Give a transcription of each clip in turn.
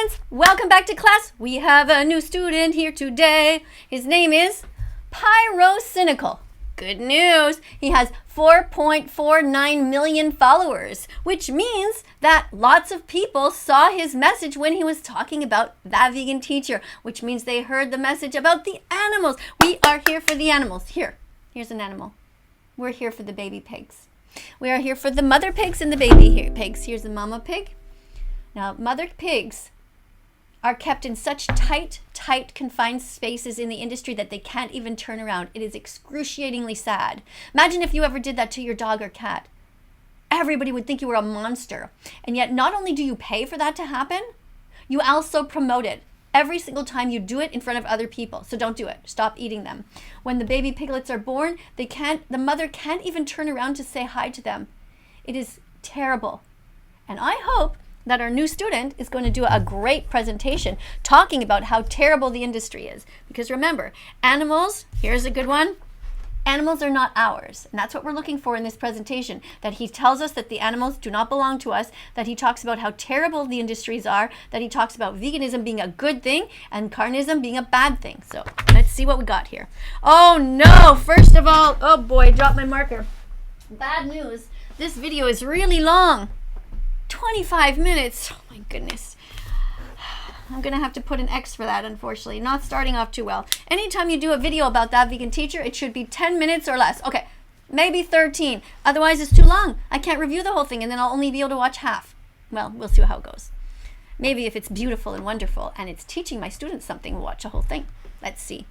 students, welcome back to class. We have a new student here today. His name is Pyrocynical. Good news, he has 4.49 million followers, which means that lots of people saw his message when he was talking about that vegan teacher, which means they heard the message about the animals. We are here for the animals. Here's an animal. We're here for the baby pigs. We are here for the mother pigs and the baby pigs. Here's the mama pig. Now, mother pigs are kept in such tight, confined spaces in the industry that they can't even turn around. It is excruciatingly sad. Imagine if you ever did that to your dog or cat. Everybody would think you were a monster. And yet, not only do you pay for that to happen, you also promote it. Every single time you do it in front of other people. So don't do it. Stop eating them. When the baby piglets are born, the mother can't even turn around to say hi to them. It is terrible. And I hope that our new student is going to do a great presentation talking about how terrible the industry is. Because remember, animals, here's a good one, animals are not ours. And that's what we're looking for in this presentation, that he tells us that the animals do not belong to us, that he talks about how terrible the industries are, that he talks about veganism being a good thing and carnism being a bad thing. So let's see what we got here. Oh no, first of all, oh boy, I dropped my marker. Bad news, this video is really long. 25 minutes. Oh my goodness. I'm gonna have to put an X for that, unfortunately. Not starting off too well. Anytime you do a video about that vegan teacher, it should be 10 minutes or less. Okay, maybe 13. Otherwise, it's too long. I can't review the whole thing, and then I'll only be able to watch half. Well, we'll see how it goes. Maybe if it's beautiful and wonderful, and it's teaching my students something, we'll watch the whole thing. Let's see.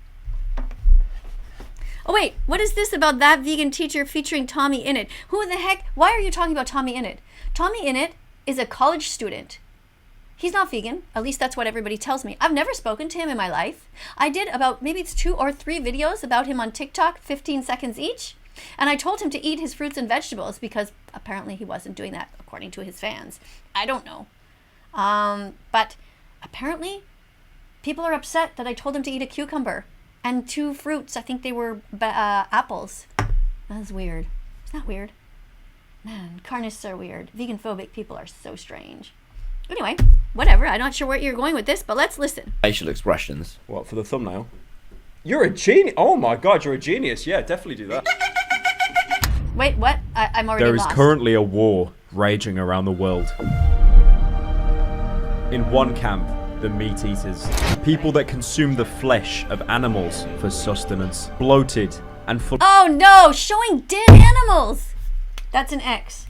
Oh wait, what is this about that vegan teacher featuring TommyInnit? Who the heck? Why are you talking about TommyInnit? TommyInnit is a college student. He's not vegan, at least that's what everybody tells me. I've never spoken to him in my life. I did about, maybe it's 2 or 3 videos about him on TikTok, 15 seconds each. And I told him to eat his fruits and vegetables because apparently he wasn't doing that according to his fans. I don't know. But apparently people are upset that I told him to eat a cucumber and 2 fruits. I think they were apples. That's weird. It's not weird. Man, carnists are weird. Vegan-phobic people are so strange. Anyway, whatever. I'm not sure where you're going with this, but let's listen. Facial expressions. What, for the thumbnail? You're a genius. Oh my god, you're a genius. Yeah, definitely do that. Wait, what? I'm already lost. There is currently a war raging around the world. In one camp, the meat eaters. People that consume the flesh of animals for sustenance. Bloated and full. Oh no! Showing dead animals! That's an X.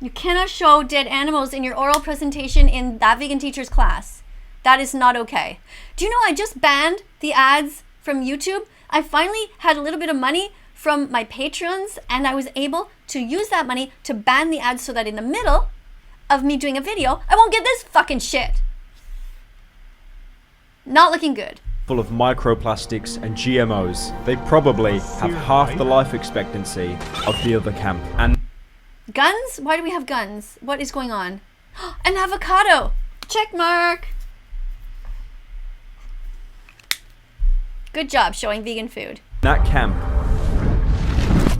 You cannot show dead animals in your oral presentation in that vegan teacher's class. That is not okay. Do you know I just banned the ads from YouTube? I finally had a little bit of money from my patrons and I was able to use that money to ban the ads so that in the middle of me doing a video, I won't get this fucking shit. Not looking good. Full of microplastics and GMOs. They probably have half the life expectancy of the other camp. And guns? Why do we have guns? What is going on? An avocado! Check mark! Good job showing vegan food. that camp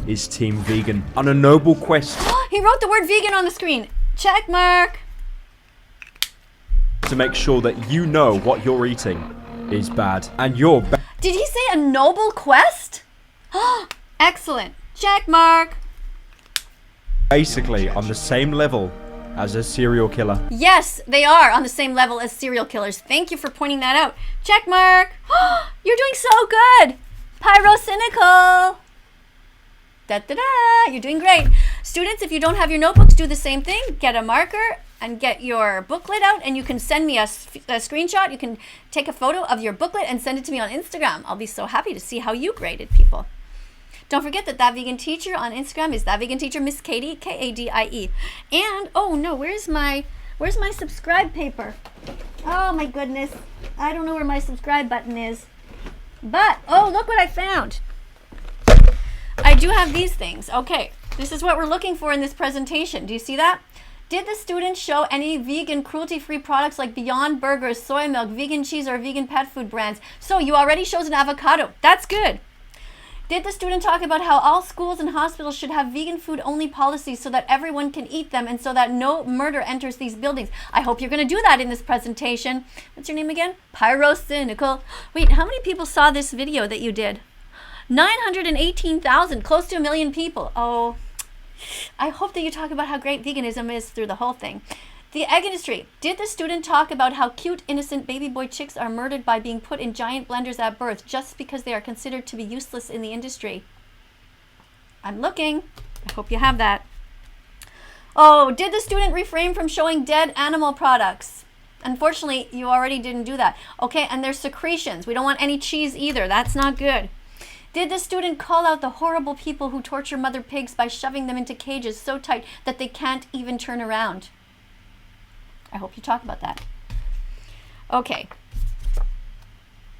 is Team Vegan on a noble quest. He wrote the word vegan on the screen. Check mark. To make sure that you know what you're eating is bad and you're bad. Did he say a noble quest? Excellent. Check mark. Basically on the same level as a serial killer. Yes, they are on the same level as serial killers. Thank you for pointing that out. Check mark. You're doing so good. Pyrocynical. Da-da-da. You're doing great. Students, if you don't have your notebooks, do the same thing. Get a marker and get your booklet out, and you can send me a screenshot. You can take a photo of your booklet and send it to me on Instagram. I'll be so happy to see how you graded people. Don't forget that Vegan Teacher on Instagram is That Vegan Teacher, Miss Katie, Kadie. And, oh no, where's my subscribe paper? Oh my goodness. I don't know where my subscribe button is. But, oh, look what I found. I do have these things. Okay, this is what we're looking for in this presentation. Do you see that? Did the students show any vegan cruelty-free products like Beyond Burgers, soy milk, vegan cheese, or vegan pet food brands? So you already chose an avocado. That's good. Did the student talk about how all schools and hospitals should have vegan food only policies so that everyone can eat them and so that no murder enters these buildings? I hope you're going to do that in this presentation. What's your name again? Pyrocynical. Wait, how many people saw this video that you did? 918,000, close to 1 million people. Oh, I hope that you talk about how great veganism is through the whole thing. The egg industry. Did the student talk about how cute, innocent baby boy chicks are murdered by being put in giant blenders at birth just because they are considered to be useless in the industry? I'm looking. I hope you have that. Oh, did the student refrain from showing dead animal products? Unfortunately, you already didn't do that. Okay, and there's secretions. We don't want any cheese either. That's not good. Did the student call out the horrible people who torture mother pigs by shoving them into cages so tight that they can't even turn around? I hope you talk about that. Okay.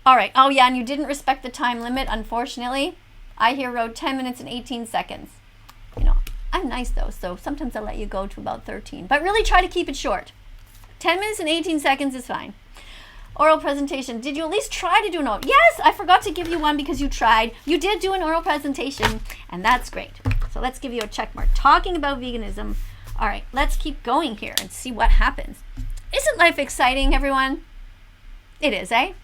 All right. Oh, yeah, and you didn't respect the time limit, unfortunately. I here wrote 10 minutes and 18 seconds. You know, I'm nice, though, so sometimes I'll let you go to about 13. But really try to keep it short. 10 minutes and 18 seconds is fine. Oral presentation. Did you at least try to do an oral? Yes, I forgot to give you one because you tried. You did do an oral presentation, and that's great. So let's give you a check mark. Talking about veganism. All right, let's keep going here and see what happens. Isn't life exciting, everyone? It is, eh?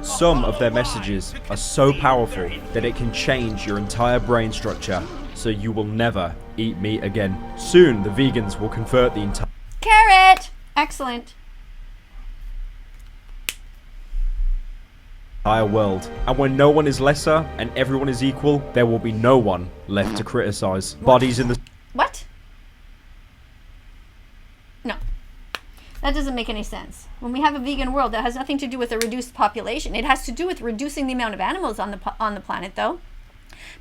Some of their messages are so powerful that it can change your entire brain structure, so you will never eat meat again. Soon, the vegans will convert the entire Carrot! Excellent. world. And when no one is lesser and everyone is equal, there will be no one left to criticize. Bodies in the... What? No. That doesn't make any sense. When we have a vegan world, that has nothing to do with a reduced population. It has to do with reducing the amount of animals on the planet, though.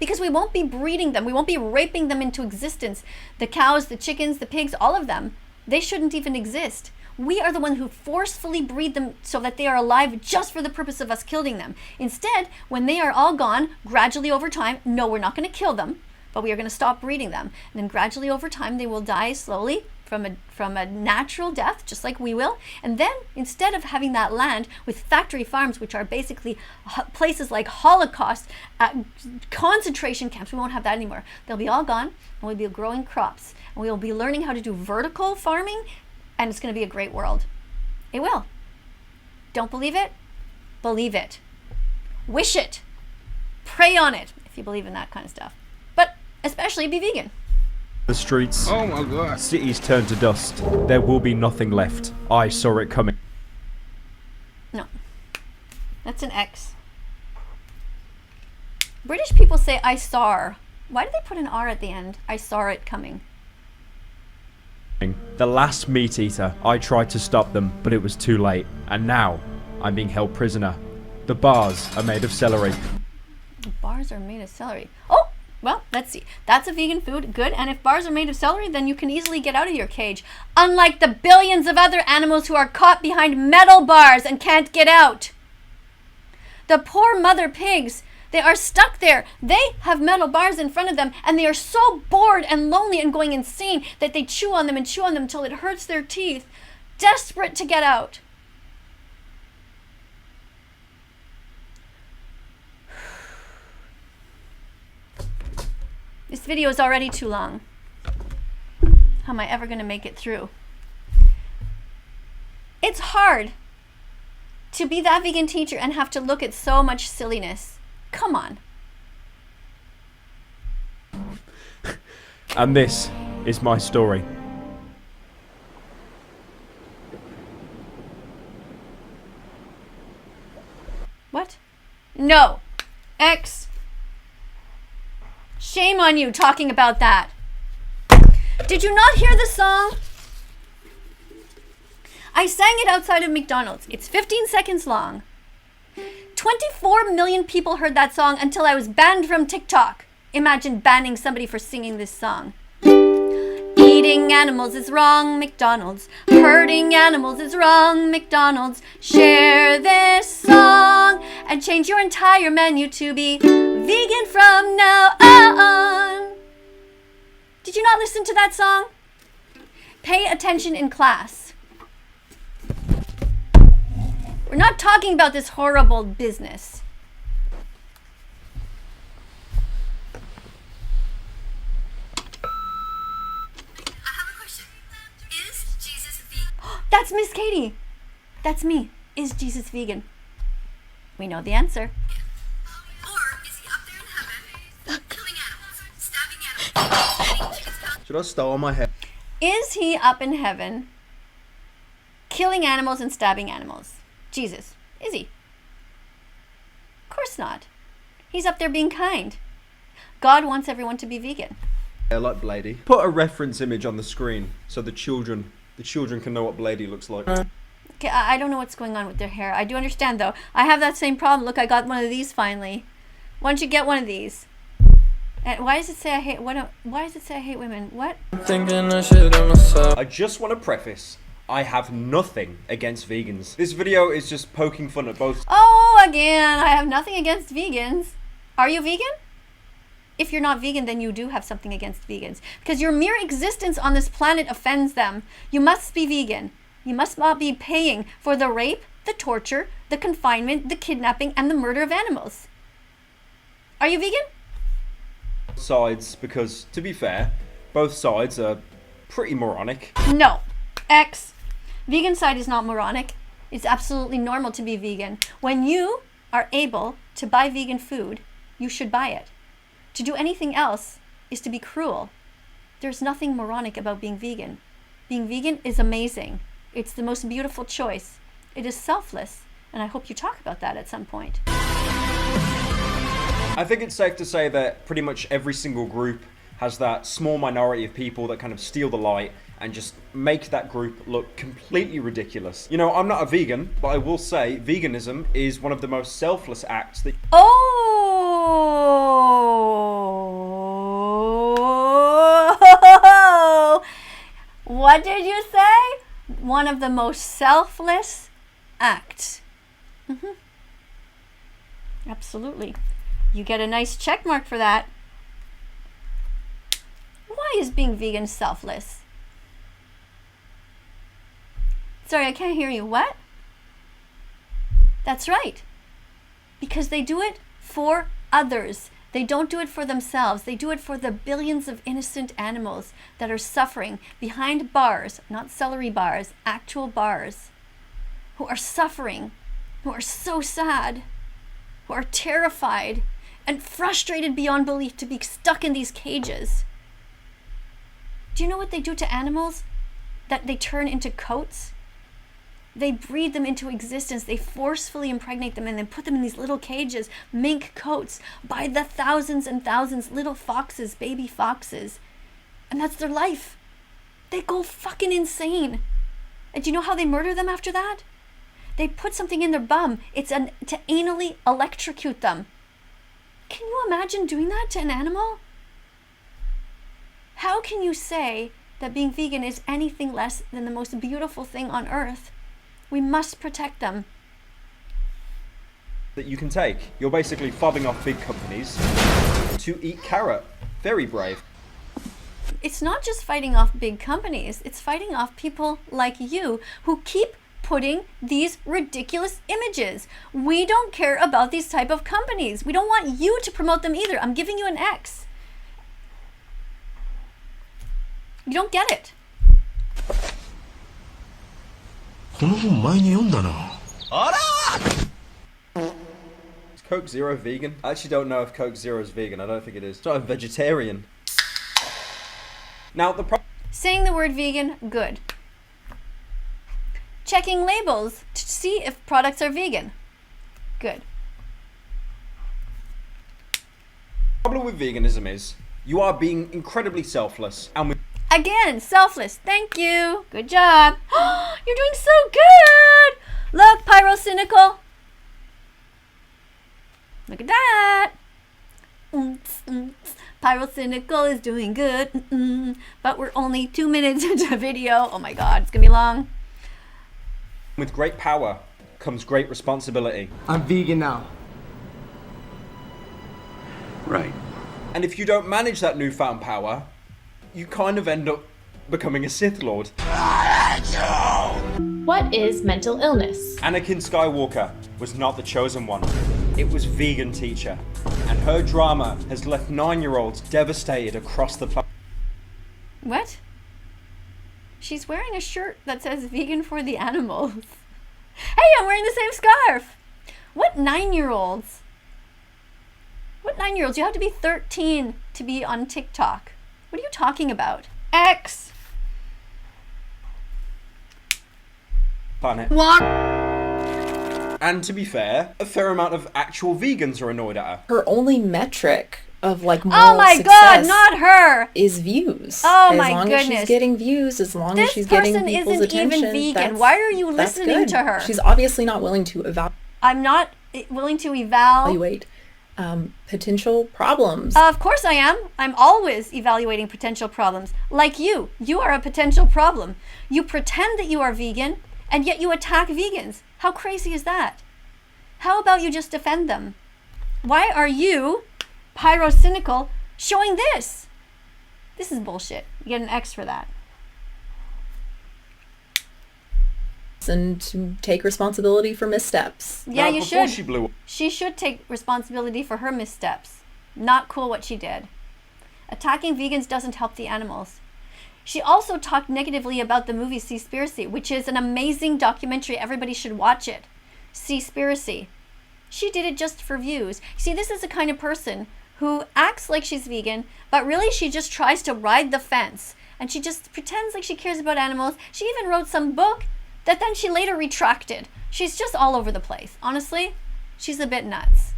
Because we won't be breeding them. We won't be raping them into existence. The cows, the chickens, the pigs, all of them. They shouldn't even exist. We are the one who forcefully breed them so that they are alive just for the purpose of us killing them. Instead, when they are all gone, gradually over time, no, we're not going to kill them, but we are going to stop breeding them. And then gradually over time, they will die slowly from a natural death, just like we will. And then instead of having that land with factory farms, which are basically places like Holocaust, concentration camps, we won't have that anymore. They'll be all gone, and we'll be growing crops. And we will be learning how to do vertical farming, and it's going to be a great world. It will. Don't believe it? Believe it. Wish it. Pray on it, if you believe in that kind of stuff. But especially be vegan. The streets. Oh my god. Cities turn to dust. There will be nothing left. I saw it coming. No. That's an X. British people say I saw. Why do they put an R at the end? I saw it coming. The last meat eater. I tried to stop them, but it was too late. And now, I'm being held prisoner. The bars are made of celery. The bars are made of celery. Oh! Well, let's see. That's a vegan food. Good. And if bars are made of celery, then you can easily get out of your cage. Unlike the billions of other animals who are caught behind metal bars and can't get out. The poor mother pigs, they are stuck there. They have metal bars in front of them, and they are so bored and lonely and going insane that they chew on them until it hurts their teeth, desperate to get out. This video is already too long. How am I ever going to make it through? It's hard to be that vegan teacher and have to look at so much silliness. Come on. And this is my story. What? No. X. Shame on you talking about that. Did you not hear the song? I sang it outside of McDonald's. It's 15 seconds long. 24 million people heard that song until I was banned from TikTok. Imagine banning somebody for singing this song. Eating animals is wrong, McDonald's. Hurting animals is wrong, McDonald's. Share this song and change your entire menu to be vegan from now on. Did you not listen to that song? Pay attention in class. We're not talking about this horrible business. That's Miss Katie. That's me. Is Jesus vegan? We know the answer. Or is he up there in heaven, killing animals, stabbing animals, Should I start on my head? Is he up in heaven killing animals and stabbing animals? Jesus. Is he? Of course not. He's up there being kind. God wants everyone to be vegan. I like Blady. Put a reference image on the screen so the children can know what Blady looks like. Okay, I don't know what's going on with their hair. I do understand though. I have that same problem. Look, I got one of these finally. Why don't you get one of these? And why does it say I hate? Why does it say I hate women? What? I just want to preface, I have nothing against vegans. This video is just poking fun at both. Oh, again, I have nothing against vegans. Are you vegan? If you're not vegan, then you do have something against vegans. Because your mere existence on this planet offends them. You must be vegan. You must not be paying for the rape, the torture, the confinement, the kidnapping, and the murder of animals. Are you vegan? Sides, because to be fair, both sides are pretty moronic. No. X. Vegan side is not moronic. It's absolutely normal to be vegan. When you are able to buy vegan food, you should buy it. To do anything else is to be cruel. There's nothing moronic about being vegan. Being vegan is amazing. It's the most beautiful choice. It is selfless, and I hope you talk about that at some point. I think it's safe to say that pretty much every single group has that small minority of people that kind of steal the light and just make that group look completely ridiculous. You know, I'm not a vegan, but I will say veganism is one of the most selfless acts that... Oh! What did you say? One of the most selfless acts. Absolutely. You get a nice check mark for that. Why is being vegan selfless? Sorry, I can't hear you. What? That's right. Because they do it for others. They don't do it for themselves. They do it for the billions of innocent animals that are suffering behind bars, not celery bars, actual bars, who are suffering, who are so sad, who are terrified and frustrated beyond belief to be stuck in these cages. Do you know what they do to animals? That they turn into coats? They breed them into existence. They forcefully impregnate them and then put them in these little cages, mink coats, by the thousands and thousands, little foxes, baby foxes. And that's their life. They go fucking insane. And do you know how they murder them after that? They put something in their bum. It's to anally electrocute them. Can you imagine doing that to an animal? How can you say that being vegan is anything less than the most beautiful thing on earth? We must protect them. that you can take. You're basically fobbing off big companies to eat carrot. Very brave. It's not just fighting off big companies, it's fighting off people like you who keep putting these ridiculous images. We don't care about these type of companies. We don't want you to promote them either. I'm giving you an X. You don't get it. この本前に読んだな。 Is Coke Zero vegan? I actually don't know if Coke Zero is vegan. I don't think it is. It's not a vegetarian. Now, the problem... Saying the word vegan, good. Checking labels to see if products are vegan, good. problem with veganism is you are being incredibly selfless and with... Again, selfless. Thank you. Good job. You're doing so good. Look, Pyrocynical. Look at that. Pyrocynical is doing good. But we're only 2 minutes into the video. Oh my God, it's gonna be long. With great power comes great responsibility. I'm vegan now. Right. And if you don't manage that newfound power, you kind of end up becoming a Sith Lord. What is mental illness? Anakin Skywalker was not the chosen one. It was vegan teacher. And her drama has left 9-year-olds devastated across the planet. What? She's wearing a shirt that says vegan for the animals. Hey, I'm wearing the same scarf. What 9-year-olds? You have to be 13 to be on TikTok. What are you talking about? X. Planet. What? And to be fair, a fair amount of actual vegans are annoyed at her. Her only metric of like Oh moral my success god, not her. is views. Oh as my long as goodness. she's getting views, as long as This she's getting person people's isn't attention, even vegan. that's- Why are you that's listening good. to her? She's obviously not willing to I'm not willing to evaluate. potential problems. Of course I am. I'm always evaluating potential problems. Like you. You are a potential problem. You pretend that you are vegan, and yet you attack vegans. How crazy is that? How about you just defend them? Why are you, Pyrocynical, showing this? This is bullshit. You get an X for that. And to take responsibility for missteps. Yeah, Now, you before should. she blew up, She should take responsibility for her missteps. Not cool what she did. Attacking vegans doesn't help the animals. She also talked negatively about the movie Seaspiracy, which is an amazing documentary. Everybody should watch it. Seaspiracy. She did it just for views. See, this is the kind of person who acts like she's vegan, but really she just tries to ride the fence. And she just pretends like she cares about animals. She even wrote some book that then she later retracted. She's just all over the place. Honestly, she's a bit nuts.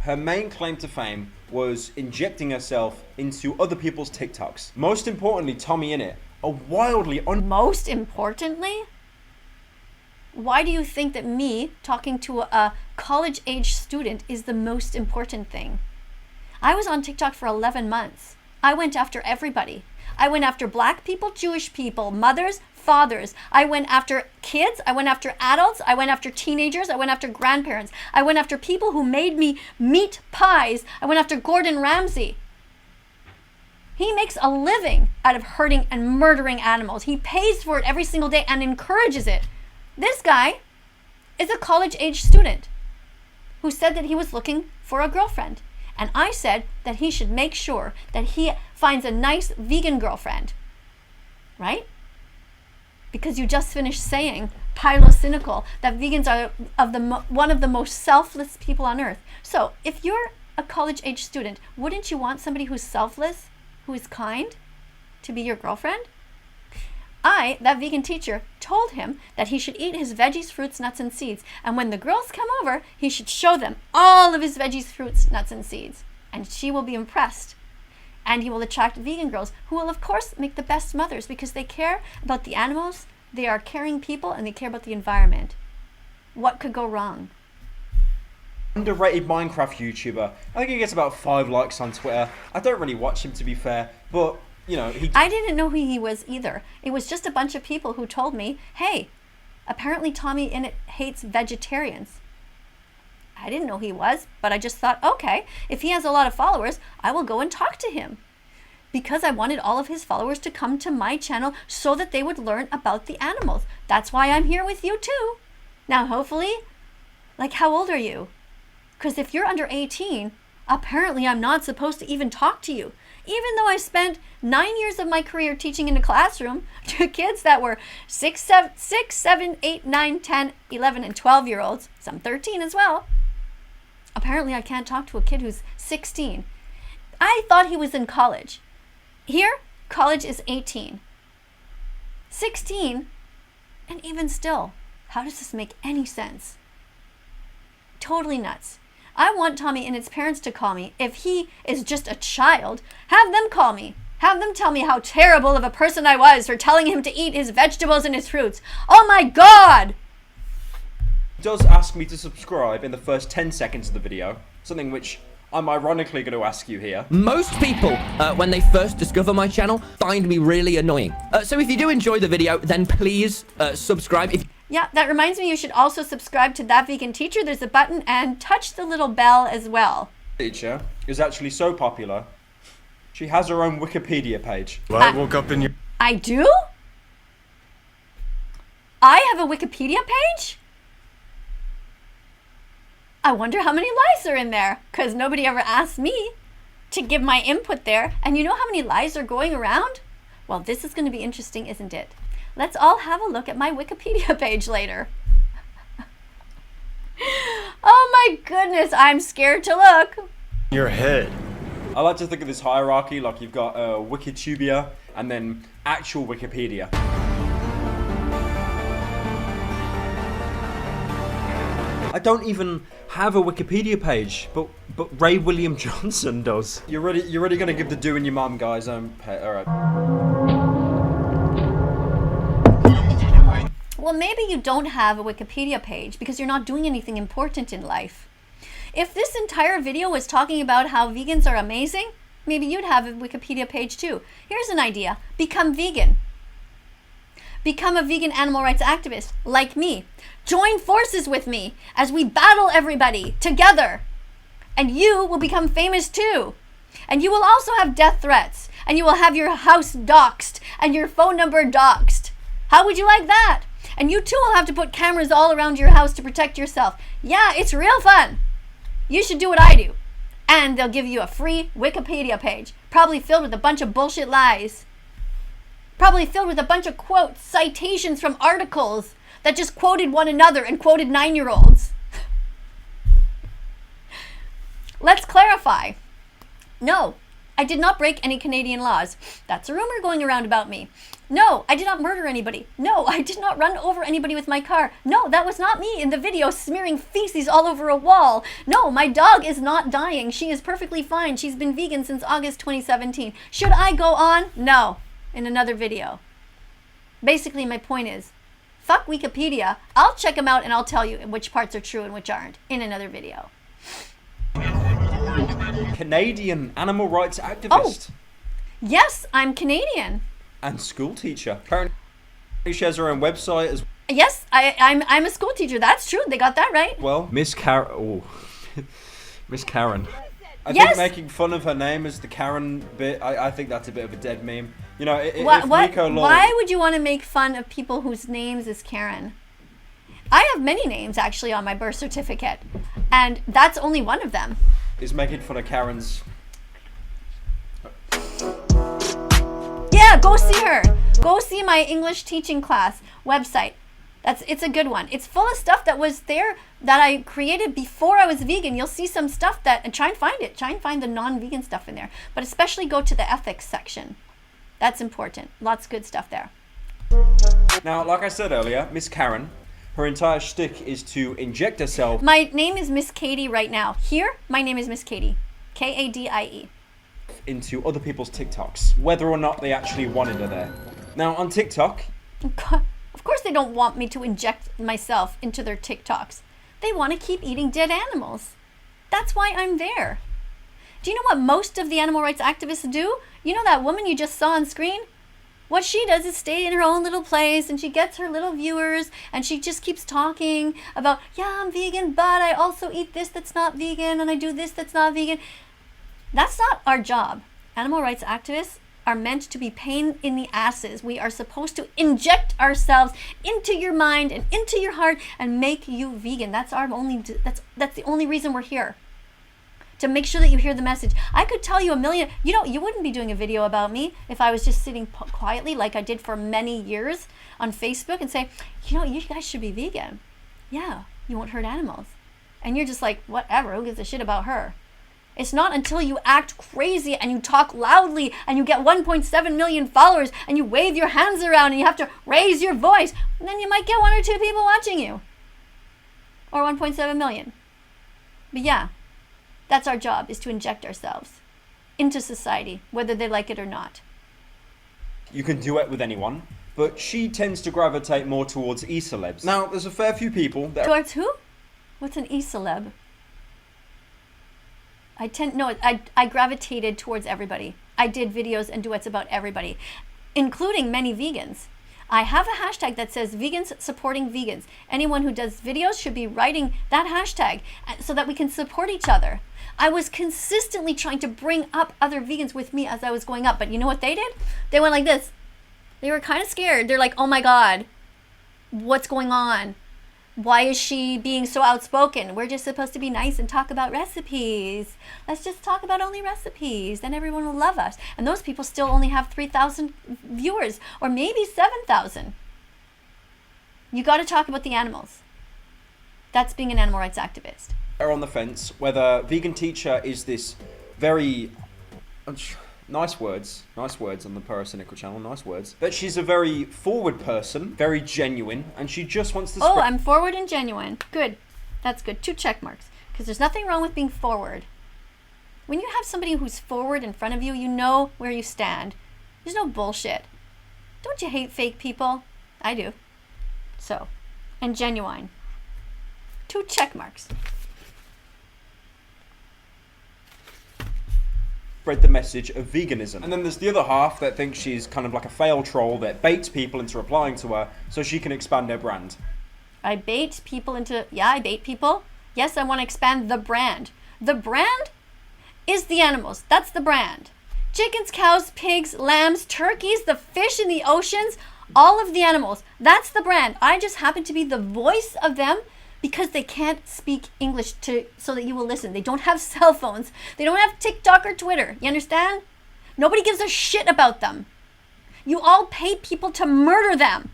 her main claim to fame was injecting herself into other people's TikToks. Most importantly, TommyInnit, a wildly Most importantly, why do you think that me talking to a college-age student is the most important thing? I was on TikTok for 11 months. I went after everybody. I went after black people, Jewish people, mothers, fathers. I went after kids. I went after adults. I went after teenagers. I went after grandparents. I went after people who made me meat pies. I went after Gordon Ramsay. He makes a living out of hurting and murdering animals. He pays for it every single day and encourages it. This guy is a college-age student who said that he was looking for a girlfriend. And I said that he should make sure that he finds a nice vegan girlfriend. Right? Because you just finished saying, Pyrocynical, that vegans are one of the most selfless people on earth. So if you're a college-age student, wouldn't you want somebody who's selfless, who is kind, to be your girlfriend? I, that vegan teacher, told him that he should eat his veggies, fruits, nuts, and seeds. And when the girls come over, he should show them all of his veggies, fruits, nuts, and seeds. And she will be impressed. And he will attract vegan girls who will, of course, make the best mothers because they care about the animals, they are caring people, and they care about the environment. What could go wrong? underrated Minecraft YouTuber. I think he gets about 5 likes on Twitter. I don't really watch him, to be fair, but you know, I didn't know who he was either. It was just a bunch of people who told me, hey, apparently TommyInnit hates vegetarians. I didn't know who he was, but I just thought, okay, if he has a lot of followers, I will go and talk to him. Because I wanted all of his followers to come to my channel so that they would learn about the animals. That's why I'm here with you too. Now, hopefully, like, how old are you? Because if you're under 18, apparently I'm not supposed to even talk to you. Even though I spent 9 years of my career teaching in a classroom to kids that were 6, 7, 8, 9, 10, 11, and 12-year-olds, some 13 as well. Apparently I can't talk to a kid who's 16. I thought he was in college. Here, college is 18. 16, and even still, how does this make any sense? Totally nuts. I want TommyInnit's parents to call me. If he is just a child, have them call me. Have them tell me how terrible of a person I was for telling him to eat his vegetables and his fruits. Oh my God! He does ask me to subscribe in the first 10 seconds of the video, something which I'm ironically going to ask you here. Most people, when they first discover my channel, find me really annoying. So if you do enjoy the video, then please subscribe. Yeah, that reminds me, you should also subscribe to That Vegan Teacher. There's a button, and touch the little bell as well. Teacher is actually so popular, she has her own Wikipedia page. Well, I woke up in your... I do? I have a Wikipedia page? I wonder how many lies are in there, because nobody ever asked me to give my input there. And you know how many lies are going around? Well, this is going to be interesting, isn't it? Let's all have a look at my Wikipedia page later. Oh my goodness, I'm scared to look. Your head. I like to think of this hierarchy like you've got Wikitubia and then actual Wikipedia. I don't even have a Wikipedia page, but Ray William Johnson does. You're ready gonna give the doing your mum, guys. Alright. Well, maybe you don't have a Wikipedia page because you're not doing anything important in life. If this entire video was talking about how vegans are amazing, maybe you'd have a Wikipedia page too. Here's an idea. Become vegan. Become a vegan animal rights activist like me. Join forces with me as we battle everybody together. And you will become famous too. And you will also have death threats. And you will have your house doxxed and your phone number doxxed. How would you like that? And you too will have to put cameras all around your house to protect yourself. Yeah, it's real fun. You should do what I do. And they'll give you a free Wikipedia page, probably filled with a bunch of bullshit lies. Probably filled with a bunch of quotes, citations from articles that just quoted one another and quoted 9-year-olds. Let's clarify. No, I did not break any Canadian laws. That's a rumor going around about me. No, I did not murder anybody. No, I did not run over anybody with my car. No, that was not me in the video smearing feces all over a wall. No, my dog is not dying. She is perfectly fine. She's been vegan since August 2017. Should I go on? No, in another video. Basically, my point is, fuck Wikipedia. I'll check them out and I'll tell you which parts are true and which aren't in another video. Canadian animal rights activist. Oh, yes, I'm Canadian. And school teacher. Apparently she has her own website as Yes, I'm a school teacher. That's true. They got that right. well. Miss Karen. Oh. Miss Karen. I Yes. think making fun of her name as the Karen bit, I think that's a bit of a dead meme. You know, if What? Nico Law... Why would you want to make fun of people whose names is Karen? I have many names actually on my birth certificate, and that's only one of them. is making fun of Karen's... Yeah, go see her. Go see my English teaching class website. It's a good one. It's full of stuff that was there that I created before I was vegan. You'll see some stuff that, and try and find it. Try and find the non-vegan stuff in there. But especially go to the ethics section. That's important. Lots of good stuff there. Now, like I said earlier, Miss Karen, her entire shtick is to inject herself My name is Miss Katie right now. Here, my name is Miss Katie. Kadie. into other people's TikToks, whether or not they actually wanted her there. Now, on TikTok, Of course they don't want me to inject myself into their TikToks. They want to keep eating dead animals. That's why I'm there. Do you know what most of the animal rights activists do? You know that woman you just saw on screen? What she does is stay in her own little place and she gets her little viewers and she just keeps talking about, yeah, I'm vegan, but I also eat this that's not vegan and I do this that's not vegan. That's not our job. Animal rights activists are meant to be pain in the asses. We are supposed to inject ourselves into your mind and into your heart and make you vegan. That's the only reason we're here. To make sure that you hear the message. I could tell you a million, you wouldn't be doing a video about me if I was just sitting quietly like I did for many years on Facebook and say, you guys should be vegan. Yeah, you won't hurt animals. And you're just like, whatever, who gives a shit about her? It's not until you act crazy and you talk loudly and you get 1.7 million followers and you wave your hands around and you have to raise your voice, and then you might get 1 or 2 people watching you. Or 1.7 million. But yeah, that's our job, is to inject ourselves into society, whether they like it or not. you can duet with anyone, but she tends to gravitate more towards e-celebs. Now, there's a fair few people that... Towards who? What's an e-celeb? I gravitated towards everybody. I did videos and duets about everybody, including many vegans. I have a hashtag that says vegans supporting vegans. Anyone who does videos should be writing that hashtag so that we can support each other. I was consistently trying to bring up other vegans with me as I was going up, but you know what they did? They went like this. They were kind of scared. They're like, oh my God, what's going on? Why is she being so outspoken? We're just supposed to be nice and talk about recipes. Let's just talk about only recipes. Then everyone will love us. And those people still only have 3,000 viewers or maybe 7,000. You got to talk about the animals. That's being an animal rights activist. Are on the fence whether vegan teacher is this very nice words on the Pyrocynical channel, nice words, but she's a very forward person, very genuine, and she just wants to Oh, I'm forward and genuine. Good. That's good. 2 check marks. Because there's nothing wrong with being forward. When you have somebody who's forward in front of you, you know where you stand. There's no bullshit. Don't you hate fake people? I do. So, and genuine. 2 check marks. spread the message of veganism. And then there's the other half that thinks she's kind of like a failed troll that baits people into replying to her so she can expand her brand. I bait people into... Yeah, I bait people. Yes, I want to expand the brand. The brand is the animals. That's the brand. Chickens, cows, pigs, lambs, turkeys, the fish in the oceans, all of the animals. That's the brand. I just happen to be the voice of them because they can't speak English so that you will listen. They don't have cell phones. They don't have TikTok or Twitter. You understand? Nobody gives a shit about them. You all pay people to murder them.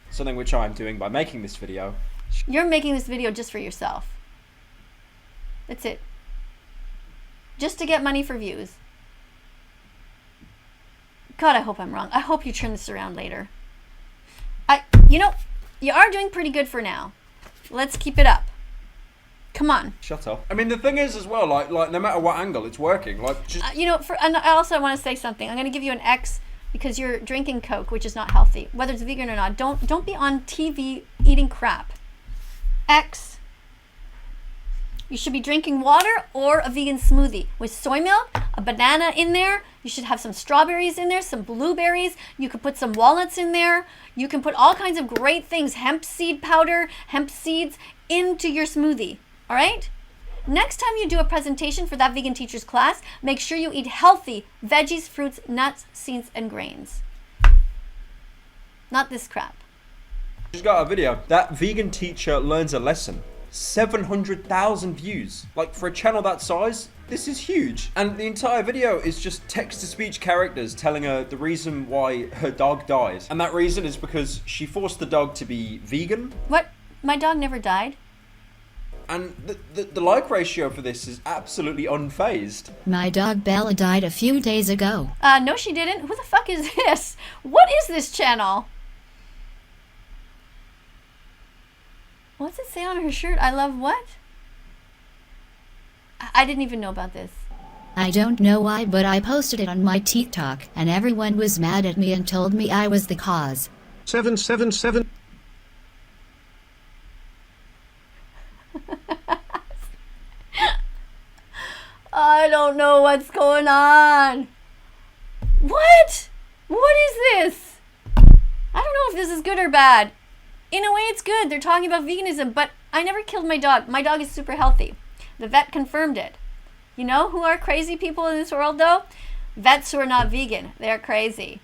Something which I'm doing by making this video. You're making this video just for yourself. That's it. Just to get money for views. God, I hope I'm wrong. I hope you turn this around later. You know, you are doing pretty good for now. Let's keep it up. Come on. Shut up. I mean, the thing is as well, like no matter what angle, it's working. Like, just... you know, and I also want to say something. I'm going to give you an X because you're drinking Coke, which is not healthy. Whether it's vegan or not, don't be on TV eating crap. X. You should be drinking water or a vegan smoothie with soy milk, a banana in there. You should have some strawberries in there, some blueberries. You could put some walnuts in there. You can put all kinds of great things, hemp seed powder, hemp seeds into your smoothie. All right? Next time you do a presentation for that vegan teacher's class, make sure you eat healthy veggies, fruits, nuts, seeds, and grains. Not this crap. Just got a video. That vegan teacher learns a lesson. 700,000 views. Like, for a channel that size, this is huge. And the entire video is just text-to-speech characters telling her the reason why her dog died. And that reason is because she forced the dog to be vegan. What? My dog never died? And the like ratio for this is absolutely unfazed. My dog Bella died a few days ago. No she didn't. Who the fuck is this? What is this channel? What's it say on her shirt? I love what? I didn't even know about this. I don't know why, but I posted it on my TikTok, and everyone was mad at me and told me I was the cause. 777. I don't know what's going on. What? What is this? I don't know if this is good or bad. In a way, it's good. They're talking about veganism, but I never killed my dog. My dog is super healthy. The vet confirmed it. You know who are crazy people in this world, though? Vets who are not vegan. They're crazy.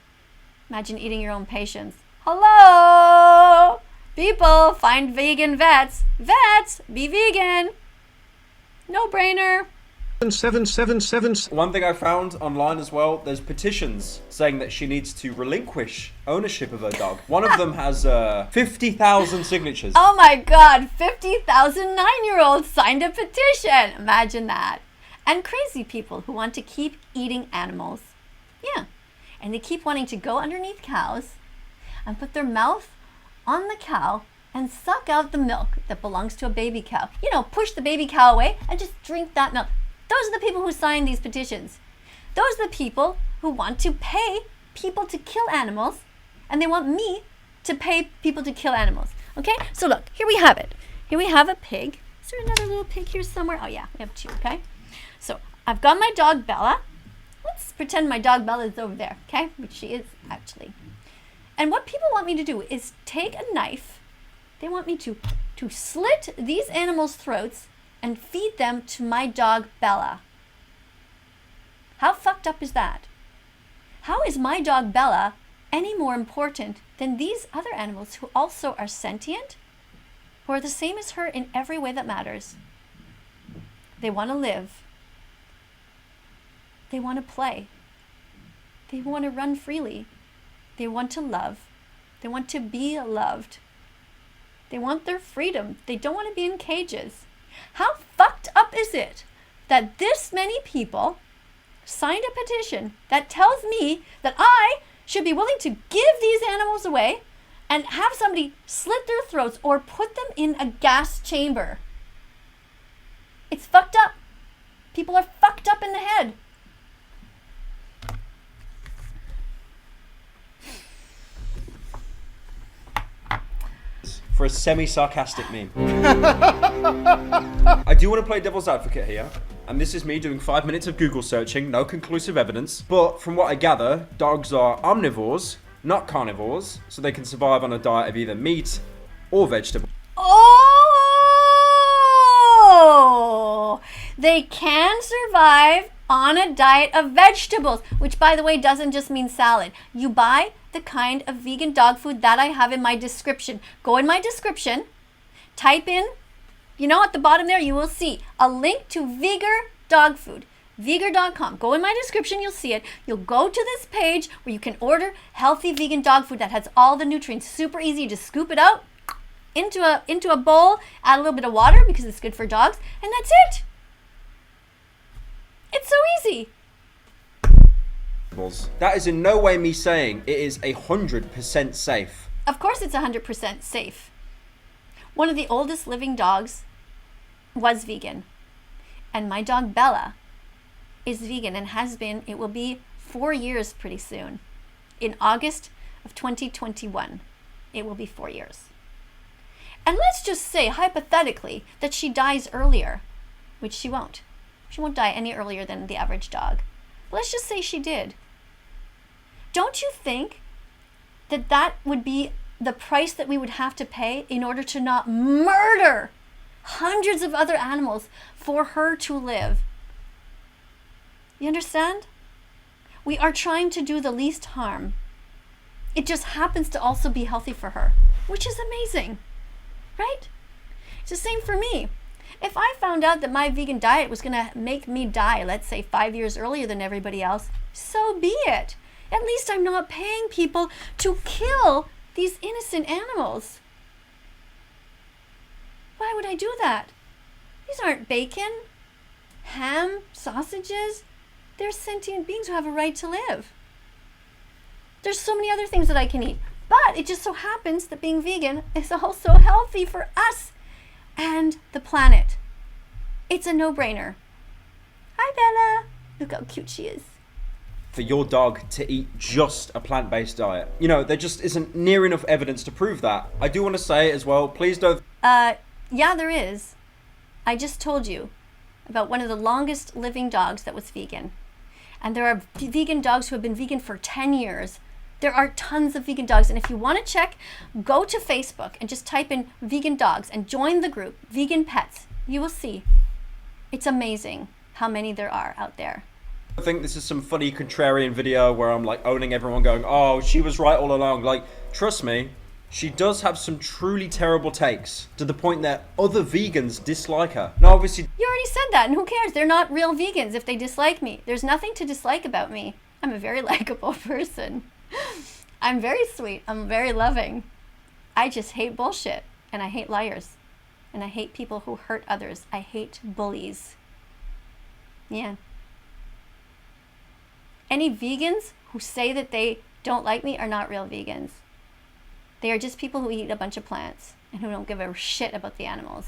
Imagine eating your own patients. Hello? People, find vegan vets. Vets, be vegan. No brainer. 777. One thing I found online as well, there's petitions saying that she needs to relinquish ownership of her dog. One of them has 50,000 signatures. Oh my god, 50,000 9-year-olds signed a petition. Imagine that. And crazy people who want to keep eating animals. Yeah. And they keep wanting to go underneath cows and put their mouth on the cow and suck out the milk that belongs to a baby cow. You know, push the baby cow away and just drink that milk. Those are the people who sign these petitions. Those are the people who want to pay people to kill animals, and they want me to pay people to kill animals. Okay? So look, here we have it. Here we have a pig. Is there another little pig here somewhere? Oh yeah, we have 2, okay? So I've got my dog Bella. Let's pretend my dog Bella is over there, okay? Which she is actually. And what people want me to do is take a knife. They want me to slit these animals' throats and feed them to my dog Bella. How fucked up is that? How is my dog Bella any more important than these other animals who also are sentient, who are the same as her in every way that matters? They want to live. They want to play. They want to run freely. They want to love. They want to be loved. They want their freedom. They don't want to be in cages. How fucked up is it that this many people signed a petition that tells me that I should be willing to give these animals away and have somebody slit their throats or put them in a gas chamber? It's fucked up. People are fucked up in the head. For a semi-sarcastic meme. I do want to play devil's advocate here, and this is me doing 5 minutes of Google searching, no conclusive evidence, but from what I gather, dogs are omnivores, not carnivores, so they can survive on a diet of either meat or vegetable. Oh! They can survive on a diet of vegetables, which, by the way, doesn't just mean salad. You buy the kind of vegan dog food that I have in my description. Go in my description, type in, at the bottom there, you will see a link to Vigor dog food, vigor.com. Go in my description, you'll see it. You'll go to this page where you can order healthy vegan dog food that has all the nutrients. Super easy. You just scoop it out into a bowl, add a little bit of water because it's good for dogs, and that's it. It's so easy. That is in no way me saying it is 100% safe. Of course it's 100% safe. One of the oldest living dogs was vegan. And my dog Bella is vegan and has been, it will be 4 years pretty soon. In August of 2021, it will be 4 years. And let's just say, hypothetically, that she dies earlier, which she won't. She won't die any earlier than the average dog. But let's just say she did. Don't you think that that would be the price that we would have to pay in order to not murder hundreds of other animals for her to live? You understand? We are trying to do the least harm. It just happens to also be healthy for her, which is amazing, right? It's the same for me. If I found out that my vegan diet was going to make me die, let's say 5 years earlier than everybody else, so be it. At least I'm not paying people to kill these innocent animals. Why would I do that? These aren't bacon, ham, sausages. They're sentient beings who have a right to live. There's so many other things that I can eat. But it just so happens that being vegan is also healthy for us and the planet. It's a no-brainer. Hi, Bella. Look how cute she is. For your dog to eat just a plant-based diet. There just isn't near enough evidence to prove that. I do want to say as well, please don't... Yeah, there is. I just told you about one of the longest living dogs that was vegan. And there are vegan dogs who have been vegan for 10 years. There are tons of vegan dogs. And if you want to check, go to Facebook and just type in vegan dogs and join the group, Vegan Pets. You will see. It's amazing how many there are out there. I think this is some funny contrarian video where I'm like owning everyone going, oh, she was right all along. Like, trust me, she does have some truly terrible takes to the point that other vegans dislike her. Now, obviously... You already said that, and who cares? They're not real vegans if they dislike me. There's nothing to dislike about me. I'm a very likable person. I'm very sweet. I'm very loving. I just hate bullshit, and I hate liars, and I hate people who hurt others. I hate bullies. Yeah. Any vegans who say that they don't like me are not real vegans. They are just people who eat a bunch of plants and who don't give a shit about the animals.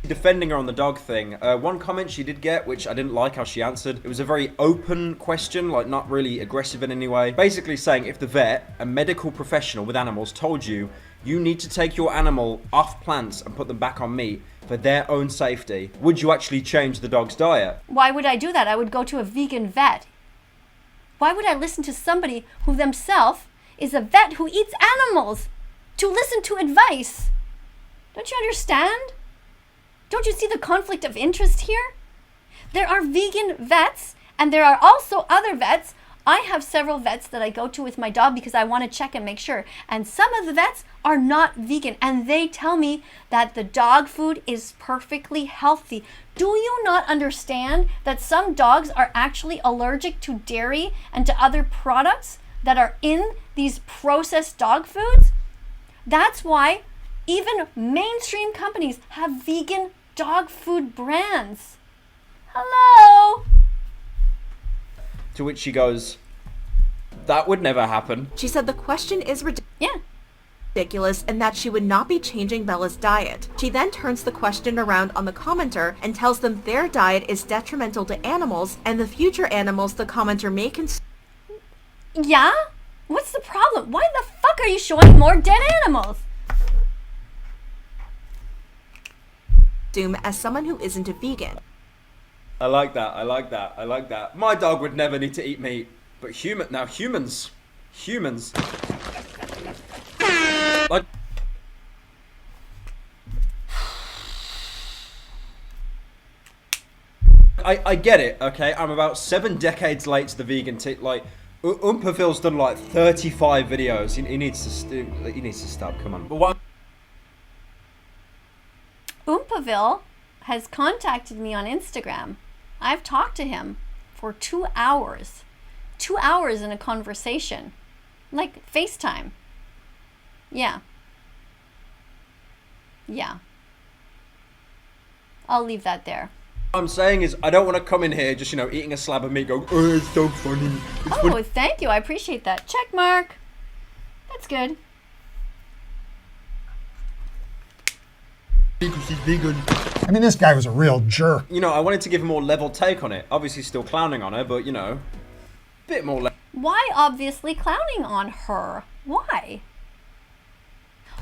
Defending her on the dog thing, one comment she did get, which I didn't like how she answered, it was a very open question, like not really aggressive in any way. Basically saying if the vet, a medical professional with animals, told you you need to take your animal off plants and put them back on meat for their own safety, would you actually change the dog's diet? Why would I do that? I would go to a vegan vet. Why would I listen to somebody who themselves is a vet who eats animals to listen to advice? Don't you understand? Don't you see the conflict of interest here? There are vegan vets and there are also other vets. I have several vets that I go to with my dog because I want to check and make sure. And some of the vets are not vegan and they tell me that the dog food is perfectly healthy. Do you not understand that some dogs are actually allergic to dairy and to other products that are in these processed dog foods. That's why even mainstream companies have vegan dog food brands. Hello? To which she goes, that would never happen. She said the question is Yeah. ridiculous and that she would not be changing Bella's diet. She then turns the question around on the commenter and tells them their diet is detrimental to animals and the future animals the commenter may consume Yeah? What's the problem? Why the fuck are you showing more dead animals? as someone who isn't a vegan. I like that, I like that, I like that. My dog would never need to eat meat. But humans. Like, I get it, okay? I'm about 7 decades late to the vegan like, Umperville's done like 35 videos. He needs to stop, come on. But what? Umperville has contacted me on Instagram. I've talked to him for 2 hours. 2 hours in a conversation. Like FaceTime. Yeah. I'll leave that there. What I'm saying is, I don't want to come in here just, eating a slab of meat going, oh, it's so funny. Oh, thank you. I appreciate that. Check mark. That's good. Because he's vegan. I mean, this guy was a real jerk. I wanted to give a more level take on it. Obviously still clowning on her, but, bit more level. Why obviously clowning on her? Why?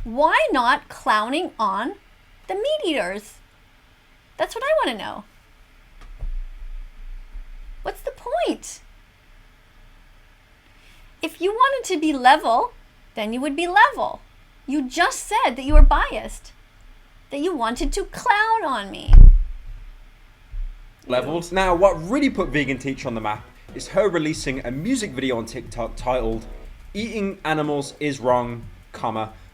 Why not clowning on the meat eaters? That's what I want to know. What's the point? If you wanted to be level, then you would be level. You just said that you were biased, that you wanted to clown on me. Levels. Now, what really put Vegan Teacher on the map is her releasing a music video on TikTok titled Eating Animals is Wrong,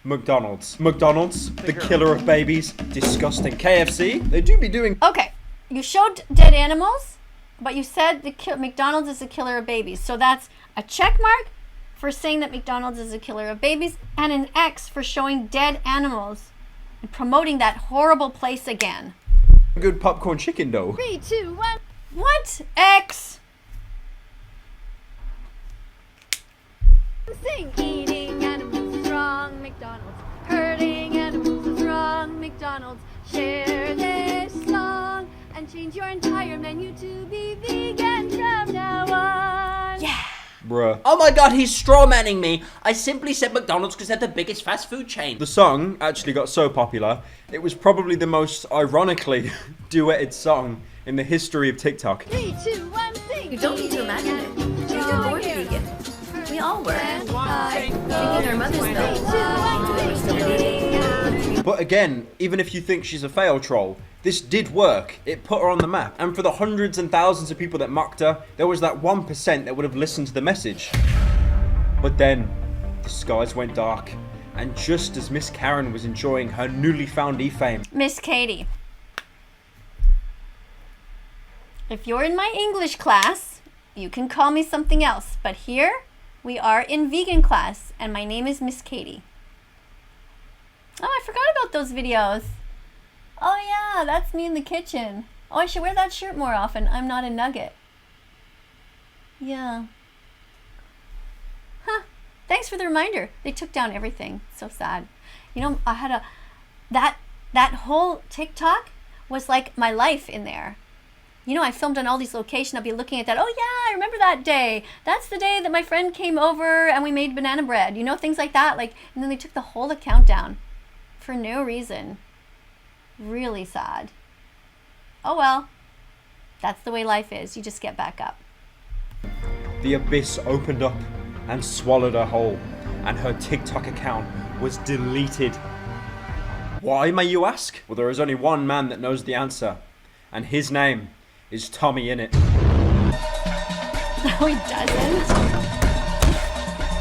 McDonald's. McDonald's, the killer of babies, disgusting. KFC, they do be doing... Okay, you showed dead animals, but you said McDonald's is a killer of babies. So that's a check mark for saying that McDonald's is a killer of babies and an X for showing dead animals and promoting that horrible place again. Good popcorn chicken though. 3, 2, 1. What? X? Sing. Eating animals is wrong, McDonald's. Hurting animals is wrong, McDonald's. Share this song and change your entire menu to be vegan from now on. Yeah. Bruh. Oh my god, he's strawmanning me. I simply said McDonald's because they're the biggest fast food chain. The song actually got so popular, it was probably the most ironically duetted song in the history of TikTok. 3, 2, 1, sing. You don't need to imagine it. We were born vegan. We all were. We need our mothers though. But again, even if you think she's a fail troll, this did work. It put her on the map. And for the hundreds and thousands of people that mocked her, there was that 1% that would have listened to the message. But then, the skies went dark. And just as Miss Karen was enjoying her newly found e-fame, Miss Katie, if you're in my English class, you can call me something else. But here, we are in vegan class, and my name is Miss Katie. Oh, I forgot about those videos. Oh yeah, that's me in the kitchen. Oh, I should wear that shirt more often. I'm not a nugget. Yeah. Huh. Thanks for the reminder. They took down everything. So sad. I had that whole TikTok was like my life in there. I filmed on all these locations. I'll be looking at that. Oh yeah, I remember that day. That's the day that my friend came over and we made banana bread. Things like that. And then they took the whole account down for no reason. Really sad. Oh well. That's the way life is. You just get back up. the abyss opened up and swallowed her whole, and her TikTok account was deleted. Why, may you ask? Well, there is only one man that knows the answer, and his name is TommyInnit. No, he doesn't.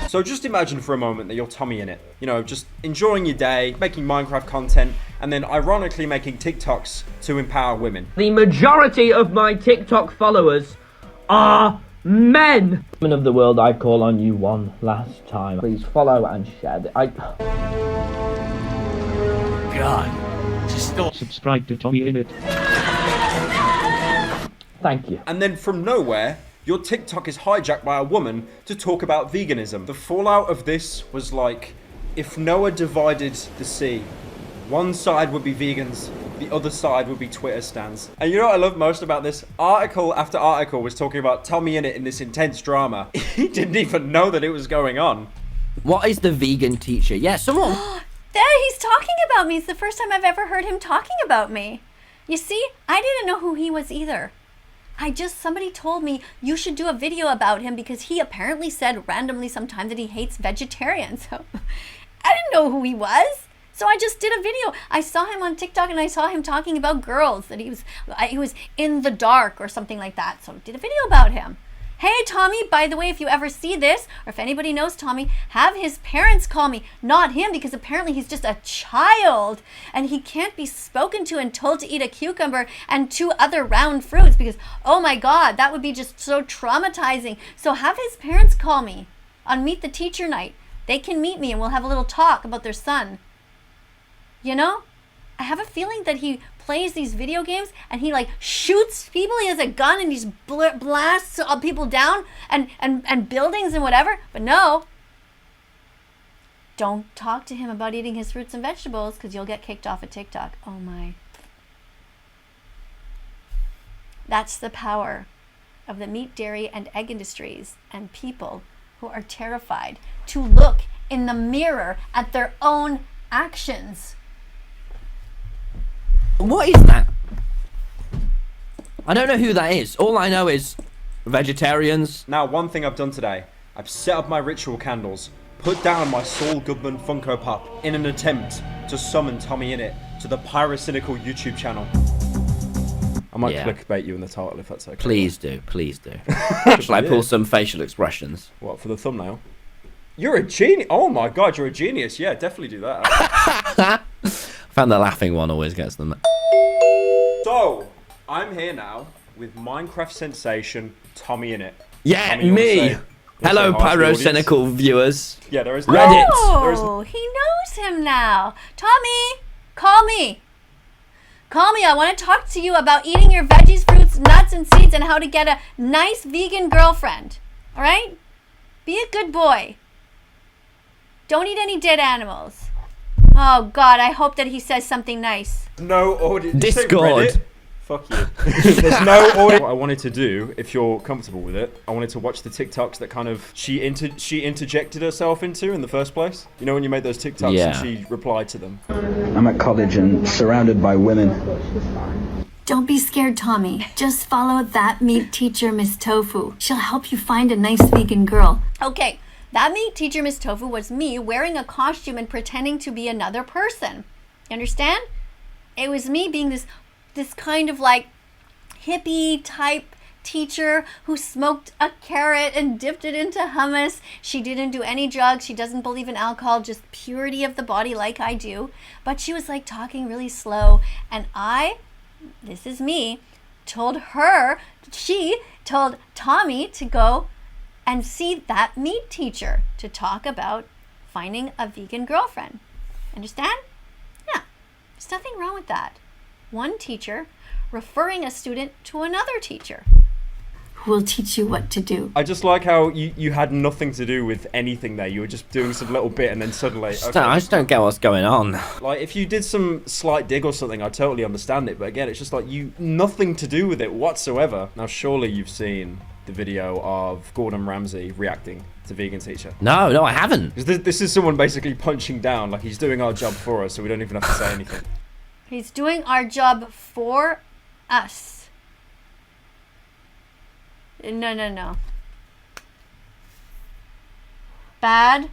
So just imagine for a moment that you're TommyInnit. You know, just enjoying your day, making Minecraft content, and then ironically making TikToks to empower women. The majority of my TikTok followers are men! Women of the world, I call on you one last time. Please follow and share. God, just don't subscribe to TommyInnit. Thank you. And then from nowhere, your TikTok is hijacked by a woman to talk about veganism. The fallout of this was like, if Noah divided the sea, one side would be vegans, the other side would be Twitter stans. And you know what I love most about this? Article after article was talking about TommyInnit in this intense drama. He didn't even know that it was going on. What is the vegan teacher? Yeah, someone... There, he's talking about me. It's the first time I've ever heard him talking about me. You see, I didn't know who he was either. Somebody told me you should do a video about him because he apparently said randomly sometime that he hates vegetarians. So I didn't know who he was. So I just did a video. I saw him on TikTok and I saw him talking about girls, that he was in the dark or something like that. So I did a video about him. Hey, Tommy, by the way, if you ever see this, or if anybody knows Tommy, have his parents call me, not him, because apparently he's just a child and he can't be spoken to and told to eat a cucumber and 2 other round fruits because, oh my God, that would be just so traumatizing. So have his parents call me on Meet the Teacher night. They can meet me and we'll have a little talk about their son. You know, I have a feeling that he plays these video games and he like shoots people. He has a gun and he blasts people down and buildings and whatever. But no, don't talk to him about eating his fruits and vegetables because you'll get kicked off of TikTok. Oh my. That's the power of the meat, dairy, and egg industries and people who are terrified to look in the mirror at their own actions. What is that? I don't know who that is. All I know is vegetarians. Now, one thing I've done today, I've set up my ritual candles, put down my Saul Goodman Funko Pop in an attempt to summon TommyInnit to the Pyrocynical YouTube channel. I might clickbait you in the title if that's okay. Please do. Shall I pull some facial expressions? What, for the thumbnail? You're a genius. Oh my God, you're a genius. Yeah, definitely do that. I found the laughing one always gets them. So, I'm here now with Minecraft sensation TommyInnit. Yeah, Tommy, me. Hello, Pyrocynical viewers. Yeah, there is Reddit. Oh, he knows him now. Tommy, call me. Call me. I want to talk to you about eating your veggies, fruits, nuts, and seeds and how to get a nice vegan girlfriend. All right? Be a good boy. Don't eat any dead animals. Oh God, I hope that he says something nice. No audio. Discord. Fuck you. There's no audio. What I wanted to do, if you're comfortable with it, I wanted to watch the TikToks that kind of she interjected herself into in the first place. You know when you made those TikToks and she replied to them. I'm at college and surrounded by women. Don't be scared, Tommy. Just follow that meat teacher, Miss Tofu. She'll help you find a nice vegan girl. Okay. That meat teacher, Miss Tofu, was me wearing a costume and pretending to be another person. You understand? It was me being this kind of like hippie type teacher who smoked a carrot and dipped it into hummus. She didn't do any drugs. She doesn't believe in alcohol, just purity of the body like I do. But she was like talking really slow. And this is me, she told Tommy to go and see that meat teacher to talk about finding a vegan girlfriend. Understand? Yeah, there's nothing wrong with that. One teacher referring a student to another teacher who will teach you what to do. I just like how you had nothing to do with anything there. You were just doing some little bit and then suddenly... I just don't get what's going on. Like, if you did some slight dig or something, I totally understand it. But again, it's just like nothing to do with it whatsoever. Now, surely you've seen the video of Gordon Ramsay reacting to vegan teacher. No, I haven't. This is someone basically punching down, like he's doing our job for us, so we don't even have to say anything. He's doing our job for us. No. Bad,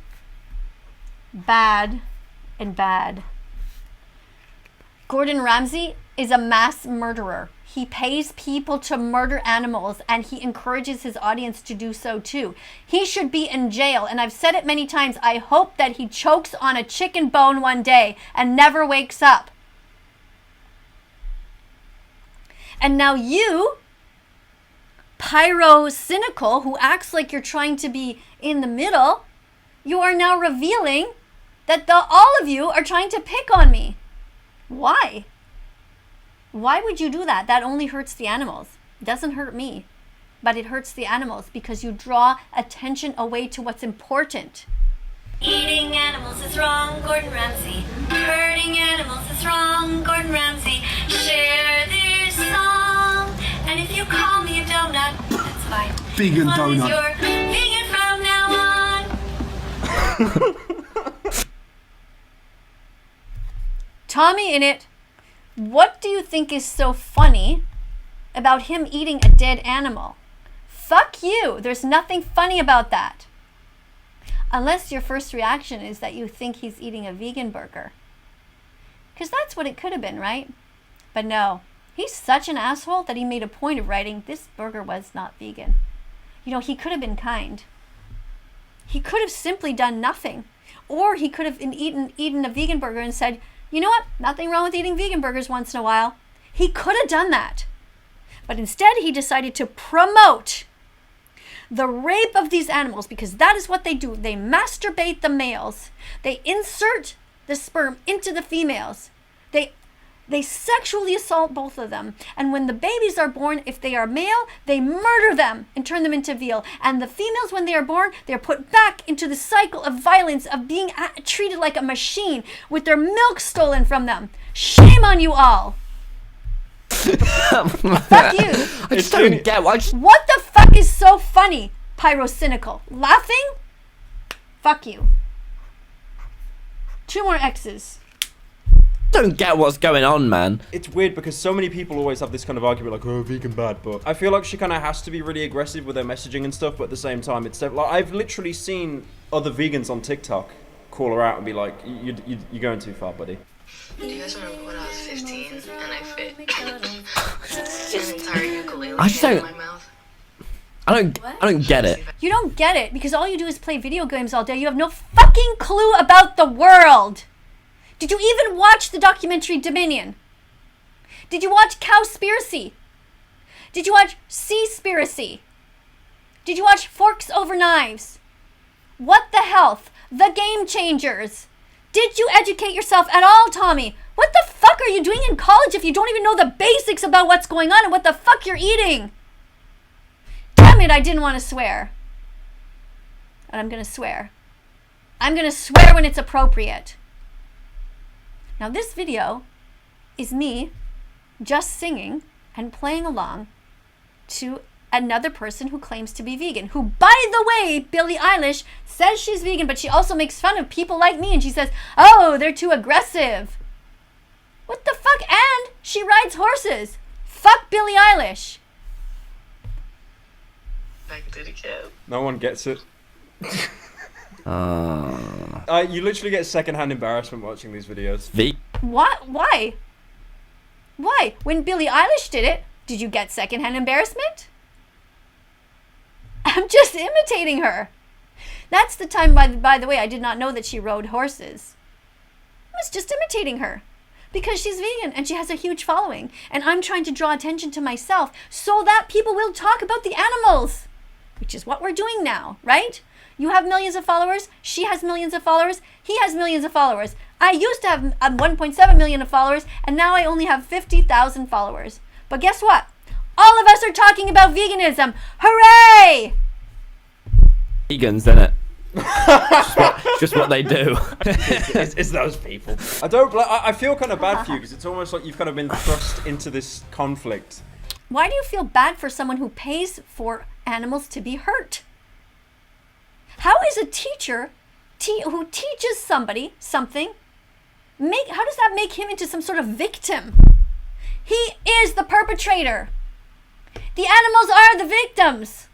and bad. Gordon Ramsay is a mass murderer. He pays people to murder animals and he encourages his audience to do so too. He should be in jail, and I've said it many times. I hope that he chokes on a chicken bone one day and never wakes up. And now you Pyrocynical, who acts like you're trying to be in the middle, you are now revealing that all of you are trying to pick on me. Why? Why would you do that? That only hurts the animals. It doesn't hurt me, but it hurts the animals because you draw attention away to what's important. Eating animals is wrong, Gordon Ramsay. Hurting animals is wrong, Gordon Ramsay. Share this song, and if you call me a donut, that's fine. Vegan as long donut. As you're vegan from now on. TommyInnit, what do you think is so funny about him eating a dead animal? Fuck you. There's nothing funny about that. Unless your first reaction is that you think he's eating a vegan burger. Because that's what it could have been, right? But no. He's such an asshole that he made a point of writing, this burger was not vegan. You know, he could have been kind. He could have simply done nothing. Or he could have eaten a vegan burger and said, you know what? Nothing wrong with eating vegan burgers once in a while. He could have done that. But instead, he decided to promote the rape of these animals, because that is what they do. They masturbate the males. They insert the sperm into the females. They sexually assault both of them. And when the babies are born, if they are male, they murder them and turn them into veal. And the females, when they are born, they're put back into the cycle of violence, of being treated like a machine with their milk stolen from them. Shame on you all. Fuck you. I just don't get why. What the fuck is so funny, Pyrocynical? Laughing? Fuck you. 2 more X's. Don't get what's going on, man. It's weird because so many people always have this kind of argument like, oh, vegan bad, but I feel like she kind of has to be really aggressive with her messaging and stuff, but at the same time, it's like, I've literally seen other vegans on TikTok call her out and be like, you're going too far, buddy. Do you guys remember when I was 15 and I fit an entire ukulele I just in don't- my mouth? I don't get it. You don't get it because all you do is play video games all day. You have no fucking clue about the world. Did you even watch the documentary Dominion? Did you watch Cowspiracy? Did you watch Seaspiracy? Did you watch Forks Over Knives? What the health? The Game Changers. Did you educate yourself at all, Tommy? What the fuck are you doing in college if you don't even know the basics about what's going on and what the fuck you're eating? Damn it, I didn't want to swear. And I'm gonna swear. I'm gonna swear when it's appropriate. Now this video is me just singing and playing along to another person who claims to be vegan, who, by the way, Billie Eilish says she's vegan, but she also makes fun of people like me, and she says, oh, they're too aggressive. What the fuck? And she rides horses. Fuck Billie Eilish. Back to the cab. No one gets it. You literally get secondhand embarrassment watching these videos. What? Why? Why? When Billie Eilish did it, did you get secondhand embarrassment? I'm just imitating her. That's the time, by the way, I did not know that she rode horses. I was just imitating her because she's vegan and she has a huge following. And I'm trying to draw attention to myself so that people will talk about the animals, which is what we're doing now, right? You have millions of followers. She has millions of followers. He has millions of followers. I used to have 1.7 million of followers, and now I only have 50,000 followers. But guess what? All of us are talking about veganism. Hooray! Vegans, innit? just what they do. It's those people. I feel kind of bad for you because it's almost like you've kind of been thrust into this conflict. Why do you feel bad for someone who pays for animals to be hurt? How is a teacher who teaches somebody something, how does that make him into some sort of victim? He is the perpetrator. The animals are the victims.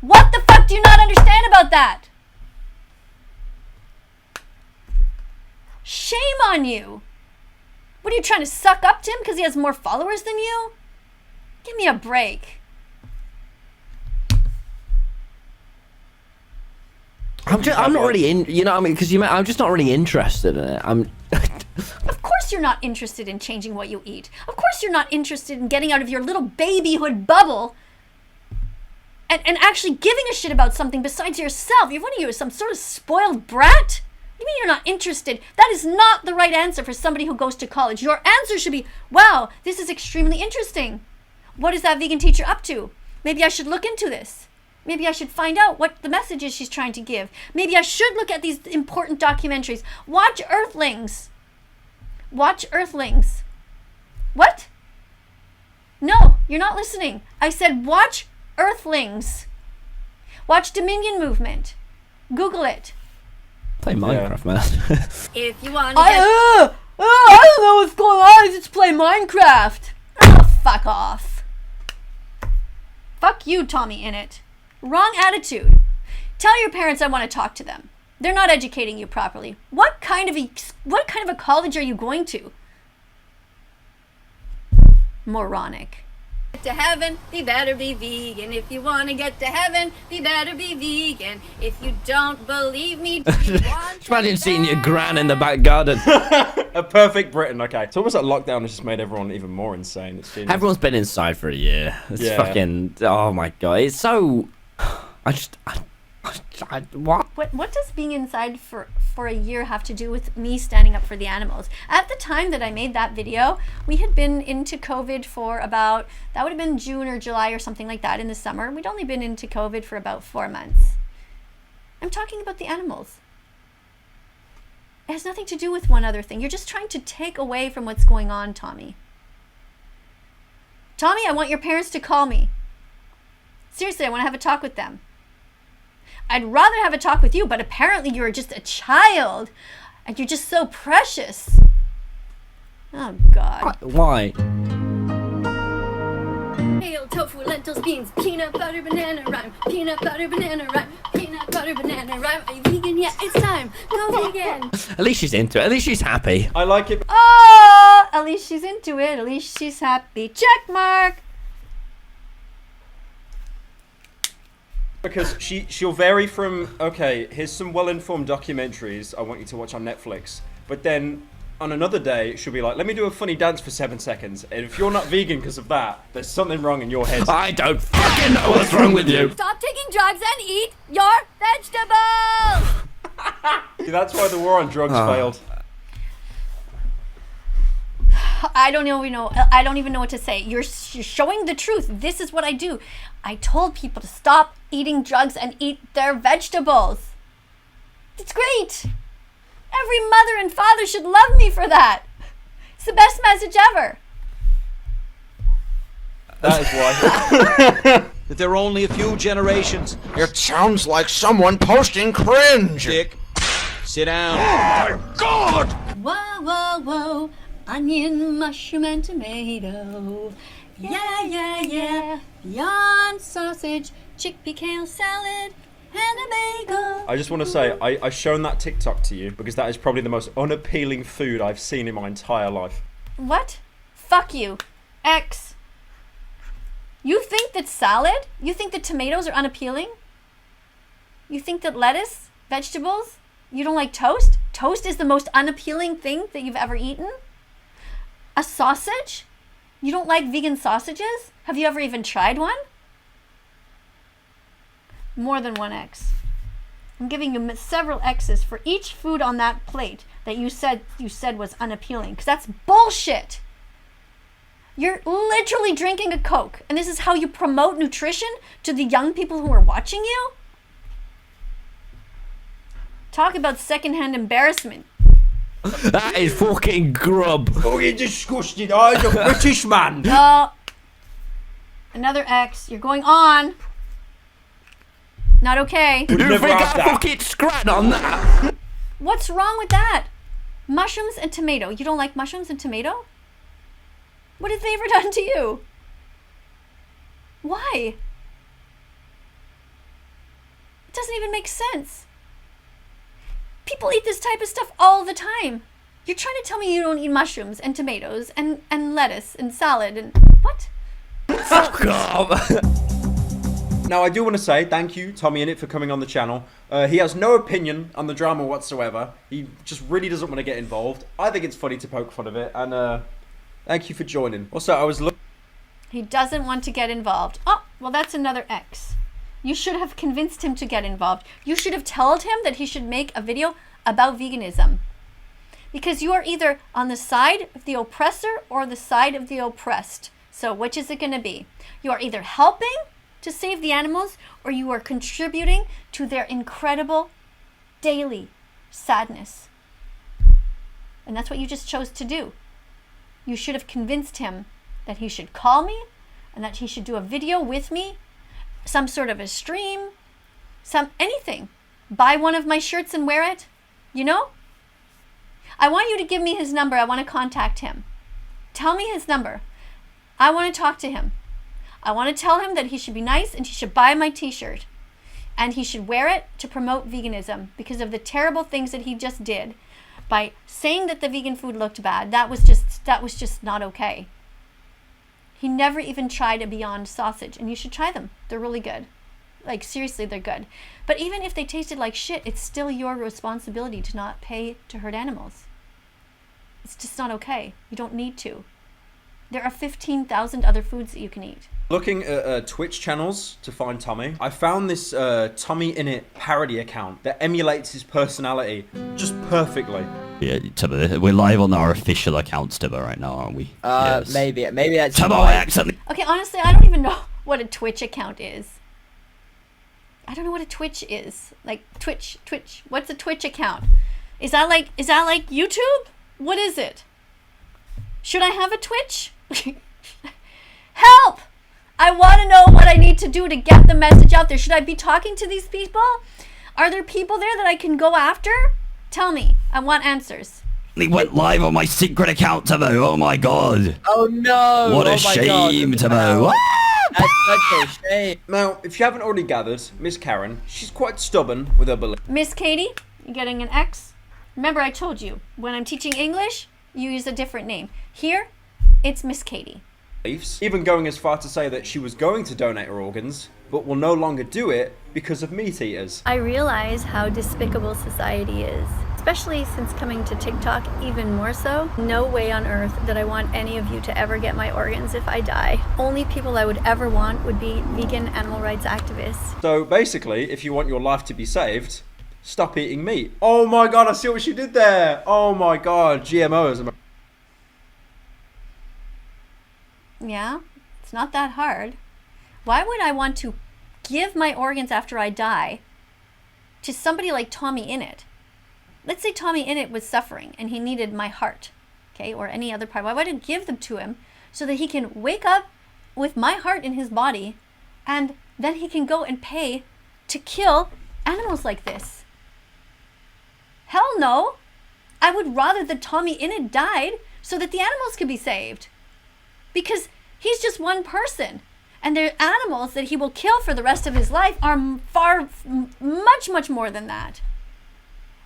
What the fuck do you not understand about that? Shame on you. What are you trying to suck up to him because he has more followers than you? Give me a break. I'm not really in, you know what I mean? Because I'm just not really interested in it. Of course you're not interested in changing what you eat. Of course you're not interested in getting out of your little babyhood bubble and actually giving a shit about something besides yourself. What are you, some sort of spoiled brat? You mean you're not interested? That is not the right answer for somebody who goes to college. Your answer should be, wow, this is extremely interesting. What is that vegan teacher up to? Maybe I should look into this. Maybe I should find out what the message is she's trying to give. Maybe I should look at these important documentaries. Watch Earthlings. Watch Earthlings. What? No, you're not listening. I said watch Earthlings. Watch Dominion Movement. Google it. Play Minecraft, man. If you want to I don't know what's going on. Just play Minecraft. Oh, fuck off. Fuck you, TommyInnit. Wrong attitude. Tell your parents I want to talk to them. They're not educating you properly. What kind of a college are you going to? Moronic. To heaven, you better be vegan. If you want to get to heaven, you better be vegan. If you don't believe me, do you want Just imagine seeing your gran in the back garden. A perfect Britain, okay. It's almost like lockdown has just made everyone even more insane. Everyone's been inside for a year. It's fucking, oh my god. It's so, what? What does being inside for a year have to do with me standing up for the animals? At the time that I made that video, we had been into COVID for about, that would have been June or July or something like that in the summer. We'd only been into COVID for about 4 months. I'm talking about the animals. It has nothing to do with one other thing. You're just trying to take away from what's going on, Tommy. Tommy, I want your parents to call me. Seriously, I want to have a talk with them. I'd rather have a talk with you, but apparently you're just a child. And you're just so precious. Oh, God. Why? Kale, tofu, lentils, beans, peanut butter, banana, rhyme. Peanut butter, banana, rhyme. Peanut butter, banana, rhyme. Are you vegan? Yeah, it's time. Go vegan. At least she's into it. At least she's happy. I like it. Oh, at least she's into it. At least she's happy. Check mark. Because she'll vary from, okay, here's some well-informed documentaries I want you to watch on Netflix. But then on another day, she'll be like, let me do a funny dance for 7 seconds. And if you're not vegan because of that, there's something wrong in your head. I don't fucking know what's wrong with you. Stop taking drugs and eat your vegetables. See, that's why the war on drugs failed. I don't even know what to say. You're showing the truth. This is what I do. I told people to stop eating drugs and eat their vegetables. It's great. Every mother and father should love me for that. It's the best message ever. That is why. There are only a few generations. It sounds like someone posting cringe. Dick, sit down. Oh my God! Whoa, whoa, whoa. Onion, mushroom, and tomato. Yeah, yeah, yeah. Beyond sausage, chickpea kale salad, and a bagel. I just want to say, I've shown that TikTok to you because that is probably the most unappealing food I've seen in my entire life. What? Fuck you. X. You think that salad? You think that tomatoes are unappealing? You think that lettuce, vegetables? You don't like toast? Toast is the most unappealing thing that you've ever eaten? A sausage? You don't like vegan sausages? Have you ever even tried one? More than one X. I'm giving you several X's for each food on that plate that you said was unappealing, because that's bullshit. You're literally drinking a Coke, and this is how you promote nutrition to the young people who are watching you? Talk about secondhand embarrassment. That is fucking grub. Oh, you disgusting. I'm a British man. No. Another X. You're going on. Not okay. You think I fucking scrat on that? What's wrong with that? Mushrooms and tomato. You don't like mushrooms and tomato? What have they ever done to you? Why? It doesn't even make sense. People eat this type of stuff all the time. You're trying to tell me you don't eat mushrooms and tomatoes and lettuce and salad and what? Fuck off. Now, I do want to say thank you, TommyInnit, for coming on the channel. He has no opinion on the drama whatsoever. He just really doesn't want to get involved. I think it's funny to poke fun of it, and thank you for joining. Also, I was looking. He doesn't want to get involved. Oh, well, that's another X. You should have convinced him to get involved. You should have told him that he should make a video about veganism. Because you are either on the side of the oppressor or the side of the oppressed. So which is it going to be? You are either helping to save the animals or you are contributing to their incredible daily sadness. And that's what you just chose to do. You should have convinced him that he should call me and that he should do a video with me, some sort of a stream, anything. Buy one of my shirts and wear it, you know? I want you to give me his number. I want to contact him. Tell me his number. I want to talk to him. I want to tell him that he should be nice and he should buy my t-shirt. And he should wear it to promote veganism because of the terrible things that he just did by saying that the vegan food looked bad. That was just not okay. He never even tried a Beyond sausage, and you should try them. They're really good. Like, seriously, they're good. But even if they tasted like shit, it's still your responsibility to not pay to hurt animals. It's just not okay. You don't need to. There are 15,000 other foods that you can eat. Looking at Twitch channels to find Tommy, I found this TommyInnit parody account that emulates his personality just perfectly. Yeah, Tubbo, we're live on our official accounts, Tubbo, right now, aren't we? Yes. Maybe that's Tubbo, I accidentally... Okay, honestly, I don't even know what a Twitch account is. I don't know what a Twitch is. Like, Twitch. What's a Twitch account? Is that like YouTube? What is it? Should I have a Twitch? Help! I want to know what I need to do to get the message out there. Should I be talking to these people? Are there people there that I can go after? Tell me. I want answers. He went live on my secret account, Tubbo. Oh my god. Oh no. What a shame, Tubbo. That's such a shame. Now, if you haven't already gathered, Miss Karen, she's quite stubborn with her beliefs. Miss Katie, you're getting an X. Remember I told you, when I'm teaching English, you use a different name. Here, it's Miss Katie. Even going as far to say that she was going to donate her organs, but will no longer do it because of meat eaters. I realize how despicable society is, especially since coming to TikTok even more so. No way on earth that I want any of you to ever get my organs if I die. Only people I would ever want would be vegan animal rights activists. So basically, if you want your life to be saved, stop eating meat. Oh my god, I see what she did there. Oh my god, GMOs. Yeah, it's not that hard. Why would I want to give my organs after I die to somebody like TommyInnit? Let's say TommyInnit was suffering and he needed my heart, okay, or any other part. Why would I give them to him so that he can wake up with my heart in his body and then he can go and pay to kill animals like this? Hell no! I would rather that TommyInnit died so that the animals could be saved. Because he's just one person. And the animals that he will kill for the rest of his life are much more than that.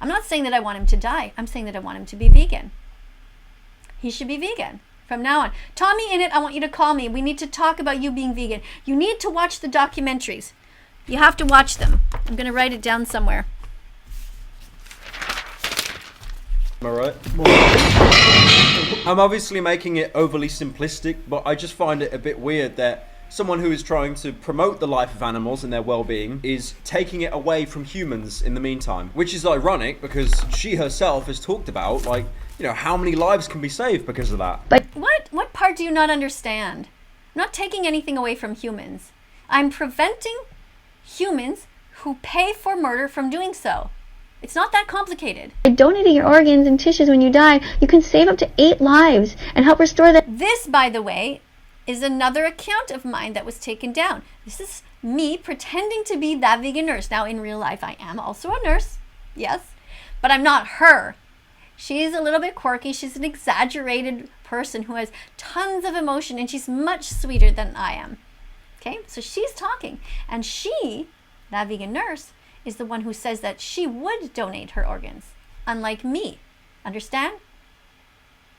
I'm not saying that I want him to die. I'm saying that I want him to be vegan. He should be vegan from now on. TommyInnit, I want you to call me. We need to talk about you being vegan. You need to watch the documentaries. You have to watch them. I'm going to write it down somewhere. Am I right? I'm obviously making it overly simplistic, but I just find it a bit weird that someone who is trying to promote the life of animals and their well-being is taking it away from humans in the meantime. Which is ironic because she herself has talked about, like, you know, how many lives can be saved because of that. But what part do you not understand? I'm not taking anything away from humans. I'm preventing humans who pay for murder from doing so. It's not that complicated. By donating your organs and tissues when you die, you can save up to 8 lives and help restore them. This, by the way, is another account of mine that was taken down. This is me pretending to be that vegan nurse. Now, in real life, I am also a nurse, yes, but I'm not her. She's a little bit quirky. She's an exaggerated person who has tons of emotion, and she's much sweeter than I am. Okay, so she's talking, and she, that vegan nurse, is the one who says that she would donate her organs, unlike me. Understand?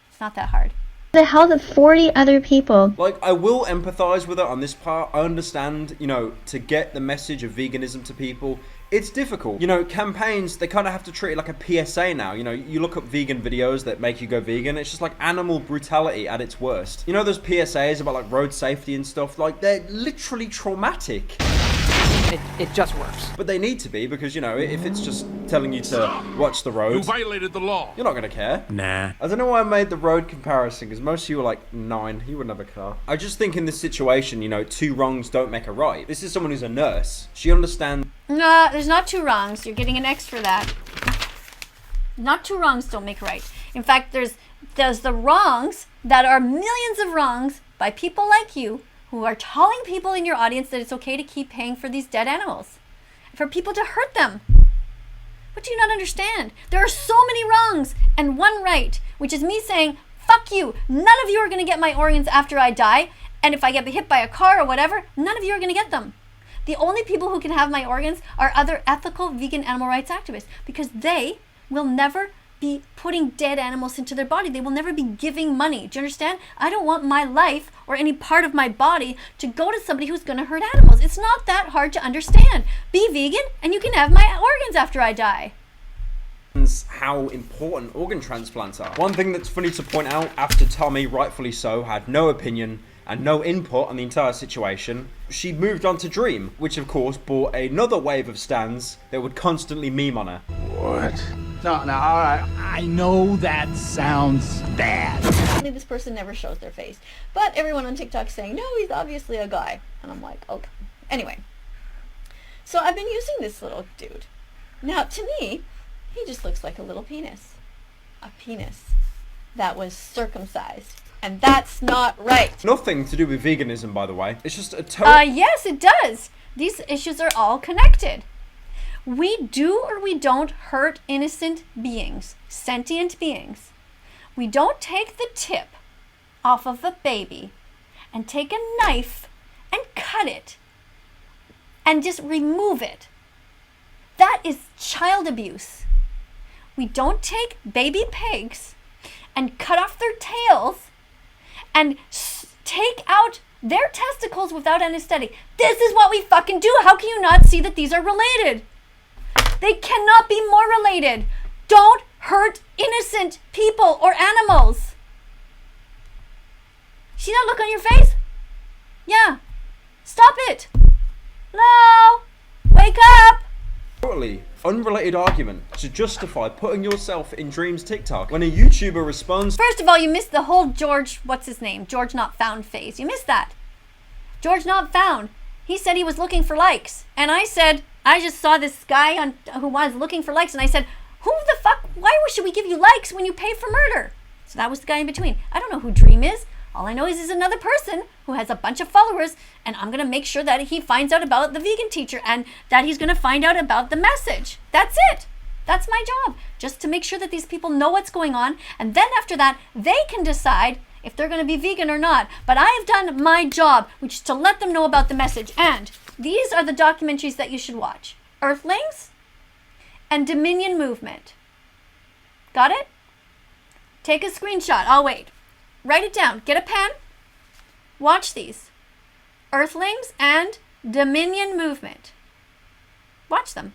It's not that hard. The health of 40 other people. Like, I will empathize with her on this part. I understand, you know, to get the message of veganism to people, it's difficult. You know, campaigns, they kind of have to treat it like a PSA now. You know, you look up vegan videos that make you go vegan, it's just like animal brutality at its worst. You know those PSAs about like road safety and stuff? Like, they're literally traumatic. It just works. But they need to be, because, you know, if it's just telling you to watch the road, You violated the law. you're not going to care. Nah. I don't know why I made the road comparison, because most of you were like 9. You wouldn't have a car. I just think in this situation, you know, 2 wrongs don't make a right. This is someone who's a nurse. She understands. No, there's not 2 wrongs. You're getting an X for that. Not 2 wrongs don't make a right. In fact, there's the wrongs that are millions of wrongs by people like you who are telling people in your audience that it's okay to keep paying for these dead animals, for people to hurt them. What do you not understand? There are so many wrongs and one right, which is me saying, fuck you. None of you are going to get my organs after I die. And if I get hit by a car or whatever, none of you are going to get them. The only people who can have my organs are other ethical vegan animal rights activists, because they will never be putting dead animals into their body. They will never be giving money. Do you understand? I don't want my life or any part of my body to go to somebody who's going to hurt animals. It's not that hard to understand. Be vegan and you can have my organs after I die. How important organ transplants are. One thing that's funny to point out, after Tommy, rightfully so, had no opinion and no input on the entire situation, she moved on to Dream, which of course brought another wave of stans that would constantly meme on her. What? No, all right. I know that sounds bad. This person never shows their face, but everyone on TikTok is saying, no, he's obviously a guy. And I'm like, okay. Anyway, so I've been using this little dude. Now, to me, he just looks like a little penis. A penis that was circumcised. And that's not right. Nothing to do with veganism, by the way. It's just a total... Yes, it does. These issues are all connected. We do or we don't hurt innocent beings, sentient beings. We don't take the tip off of a baby and take a knife and cut it and just remove it. That is child abuse. We don't take baby pigs and cut off their tails and take out their testicles without anesthetic. This is what we fucking do. How can you not see that these are related? They cannot be more related. Don't hurt innocent people or animals. See that look on your face? Yeah. Stop it. Hello? Wake up. Totally unrelated argument to justify putting yourself in Dream's TikTok when a YouTuber responds. First of all, you missed the whole George, what's his name? George Not Found phase. You missed that. George Not Found. He said he was looking for likes. And I said, I just saw this guy who was looking for likes. And I said, who the fuck? Why should we give you likes when you pay for murder? So that was the guy in between. I don't know who Dream is. All I know is he's another person who has a bunch of followers, and I'm going to make sure that he finds out about the vegan teacher and that he's going to find out about the message. That's it. That's my job, just to make sure that these people know what's going on, and then after that, they can decide if they're going to be vegan or not. But I have done my job, which is to let them know about the message, and these are the documentaries that you should watch. Earthlings and Dominion Movement. Got it? Take a screenshot. I'll wait. Write it down. Get a pen. Watch these. Earthlings and Dominion Movement. Watch them.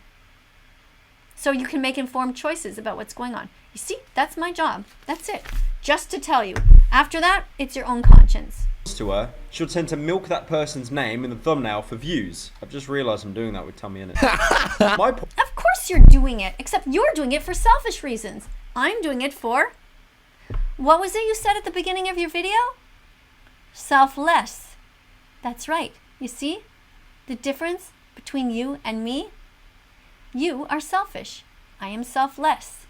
So you can make informed choices about what's going on. You see, that's my job. That's it. Just to tell you. After that, it's your own conscience. To her, she'll tend to milk that person's name in the thumbnail for views. I've just realised I'm doing that with TommyInnit. Of course you're doing it, except you're doing it for selfish reasons. I'm doing it for... What was it you said at the beginning of your video? Selfless. That's right. You see the difference between you and me? You are selfish. I am selfless.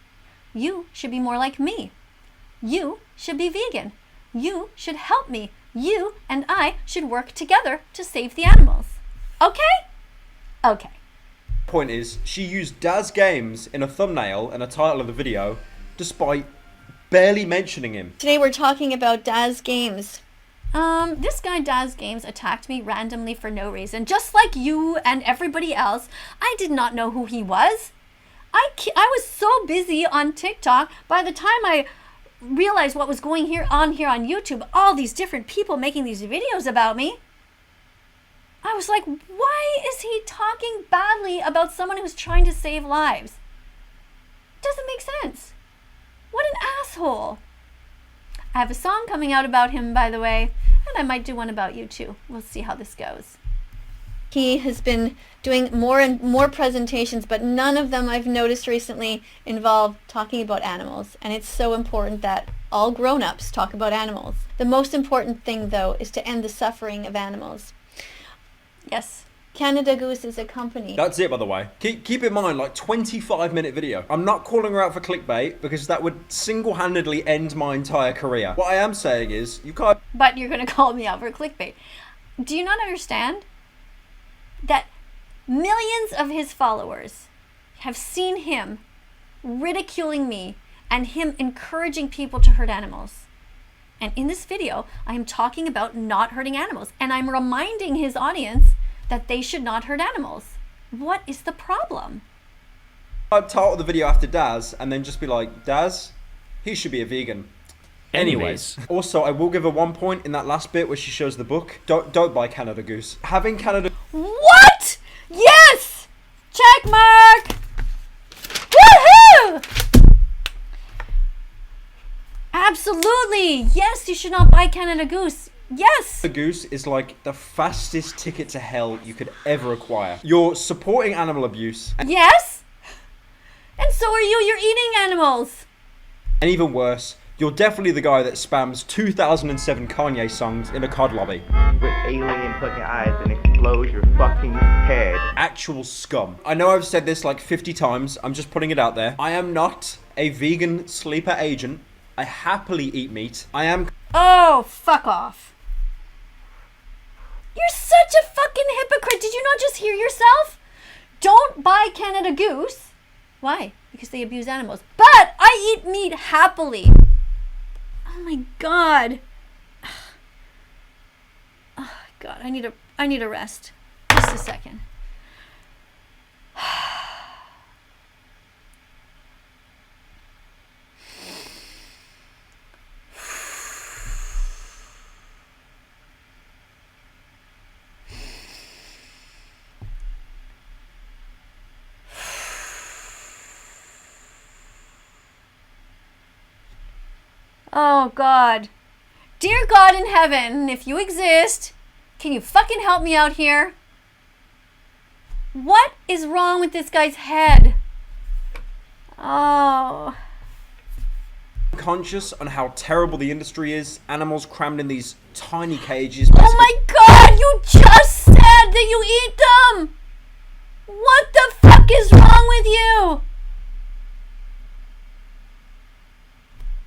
You should be more like me. You should be vegan. You should help me. You and I should work together to save the animals. Okay? Okay. Point is, she used Daz Games in a thumbnail and a title of the video, despite barely mentioning him. Today we're talking about Daz Games. This guy Daz Games attacked me randomly for no reason. Just like you and everybody else, I did not know who he was. I was so busy on TikTok, by the time I realized what was going on YouTube, all these different people making these videos about me, I was like, why is he talking badly about someone who's trying to save lives? It doesn't make sense. What an asshole. I have a song coming out about him, by the way, and I might do one about you too. We'll see how this goes. He has been doing more and more presentations, but none of them I've noticed recently involve talking about animals. And it's so important that all grown-ups talk about animals. The most important thing, though, is to end the suffering of animals. Yes, Canada Goose is a company. That's it, by the way. Keep in mind, like, 25-minute video. I'm not calling her out for clickbait, because that would single-handedly end my entire career. What I am saying is, you can't... But you're going to call me out for clickbait. Do you not understand that millions of his followers have seen him ridiculing me and him encouraging people to hurt animals? And in this video, I am talking about not hurting animals, and I'm reminding his audience that they should not hurt animals. What is the problem? I'd title the video after Daz and then just be like, Daz, he should be a vegan. Anyways. Also, I will give her 1 point in that last bit where she shows the book. Don't buy Canada Goose. Having Canada... What? Yes! Check mark! Woohoo! Absolutely! Yes, you should not buy Canada Goose. Yes! The Goose is like the fastest ticket to hell you could ever acquire. You're supporting animal abuse. Yes? And so are you. You're eating animals. And even worse, you're definitely the guy that spams 2007 Kanye songs in a COD lobby. With alien fucking eyes and explodes your fucking head. Actual scum. I know I've said this like 50 times. I'm just putting it out there. I am not a vegan sleeper agent. I happily eat meat. I am... Oh, fuck off. You're such a fucking hypocrite. Did you not just hear yourself? Don't buy Canada Goose. Why? Because they abuse animals. But I eat meat happily. Oh my god. Oh god, I need a rest. Just a second. Oh god. Dear God in heaven, if you exist, can you fucking help me out here? What is wrong with this guy's head? Oh. Conscious on how terrible the industry is. Animals crammed in these tiny cages. Oh my god, you just said that you eat them! What the fuck is wrong with you?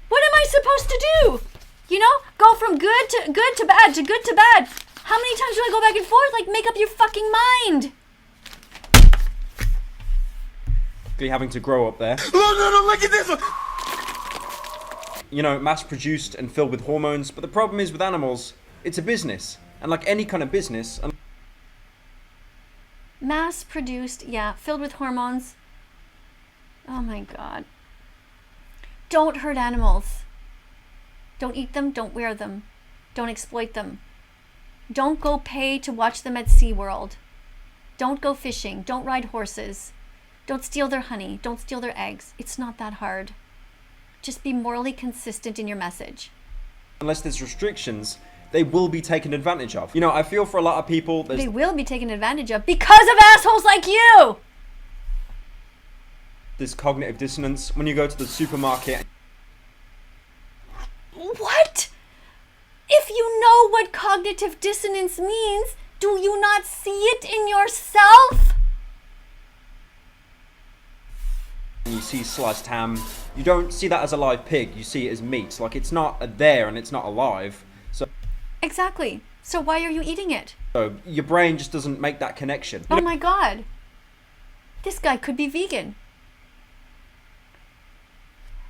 What am I supposed to do? You know, go from good to bad to good to bad. How many times do I go back and forth? Like, make up your fucking mind. Having to grow up there. Look at this one. You know, mass-produced and filled with hormones. But the problem is with animals, it's a business. And like any kind of business... Mass-produced, yeah, filled with hormones. Oh my god. Don't hurt animals. Don't eat them, don't wear them. Don't exploit them. Don't go pay to watch them at SeaWorld. Don't go fishing, don't ride horses. Don't steal their honey, don't steal their eggs. It's not that hard. Just be morally consistent in your message. Unless there's restrictions, they will be taken advantage of. You know, I feel for a lot of people... They will be taken advantage of because of assholes like you! This cognitive dissonance when you go to the supermarket. What? If you know what cognitive dissonance means, do you not see it in yourself? When you see sliced ham, you don't see that as a live pig, you see it as meat. Like, it's not there and it's not alive. So exactly. So why are you eating it? So your brain just doesn't make that connection. Oh my god. This guy could be vegan.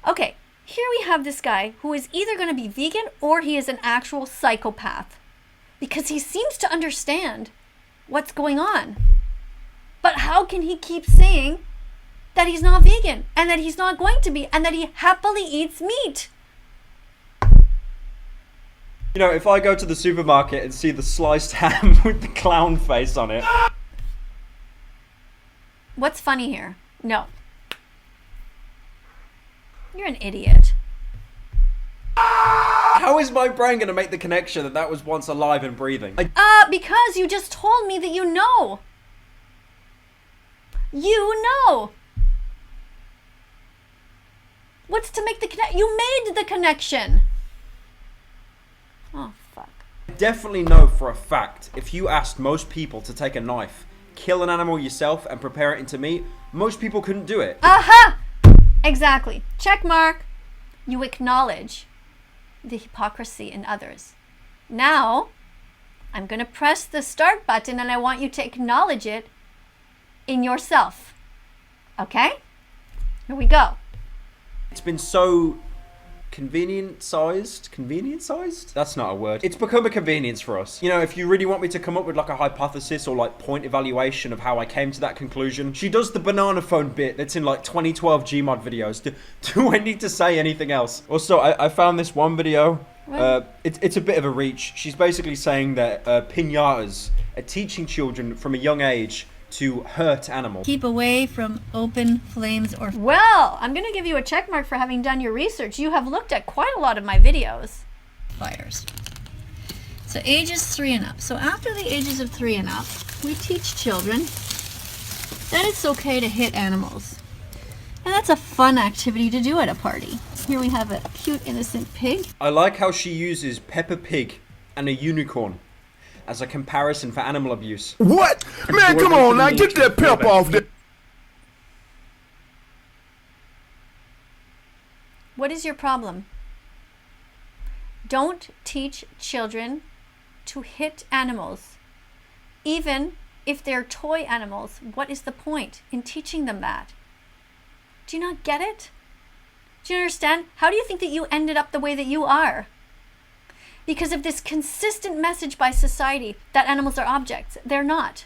Okay, here we have this guy who is either going to be vegan or he is an actual psychopath. Because he seems to understand what's going on. But how can he keep saying that he's not vegan and that he's not going to be and that he happily eats meat? You know, if I go to the supermarket and see the sliced ham with the clown face on it. What's funny here? No. You're an idiot. How is my brain going to make the connection that that was once alive and breathing? Because you just told me that you know. You know. What's to make the connection? You made the connection. Oh, fuck. I definitely know for a fact, if you asked most people to take a knife, kill an animal yourself, and prepare it into meat, most people couldn't do it. Aha! Exactly. Check mark. You acknowledge the hypocrisy in others. Now, I'm going to press the start button and I want you to acknowledge it in yourself. Okay? Here we go. It's been so convenient-sized? That's not a word. It's become a convenience for us. You know, if you really want me to come up with like a hypothesis or like point evaluation of how I came to that conclusion, she does the banana phone bit that's in like 2012 Gmod videos. Do I need to say anything else? Also, I found this one video. It's a bit of a reach. She's basically saying that piñatas are teaching children from a young age to hurt animals. Keep away from open flames or... Well, I'm going to give you a check mark for having done your research. You have looked at quite a lot of my videos. Fires. So ages 3 and up. So after the ages of 3 and up, we teach children that it's okay to hit animals. And that's a fun activity to do at a party. Here we have a cute innocent pig. I like how she uses Peppa Pig and a unicorn as a comparison for animal abuse. What? Man, come on now, get that pep off there. What is your problem? Don't teach children to hit animals. Even if they're toy animals, what is the point in teaching them that? Do you not get it? Do you understand? How do you think that you ended up the way that you are? Because of this consistent message by society that animals are objects. They're not.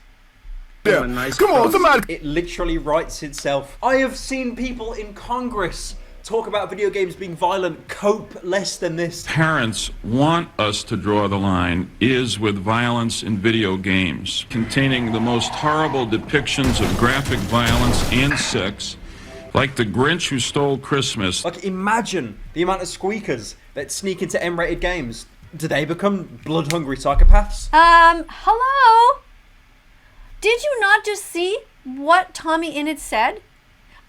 Yeah. Come on, somebody. It literally writes itself. I have seen people in Congress talk about video games being violent, cope less than this. Parents want us to draw the line is with violence in video games, containing the most horrible depictions of graphic violence and sex, like The Grinch Who Stole Christmas. Like, imagine the amount of squeakers that sneak into M-rated games. Do they become blood-hungry psychopaths? Hello? Did you not just see what TommyInnit said?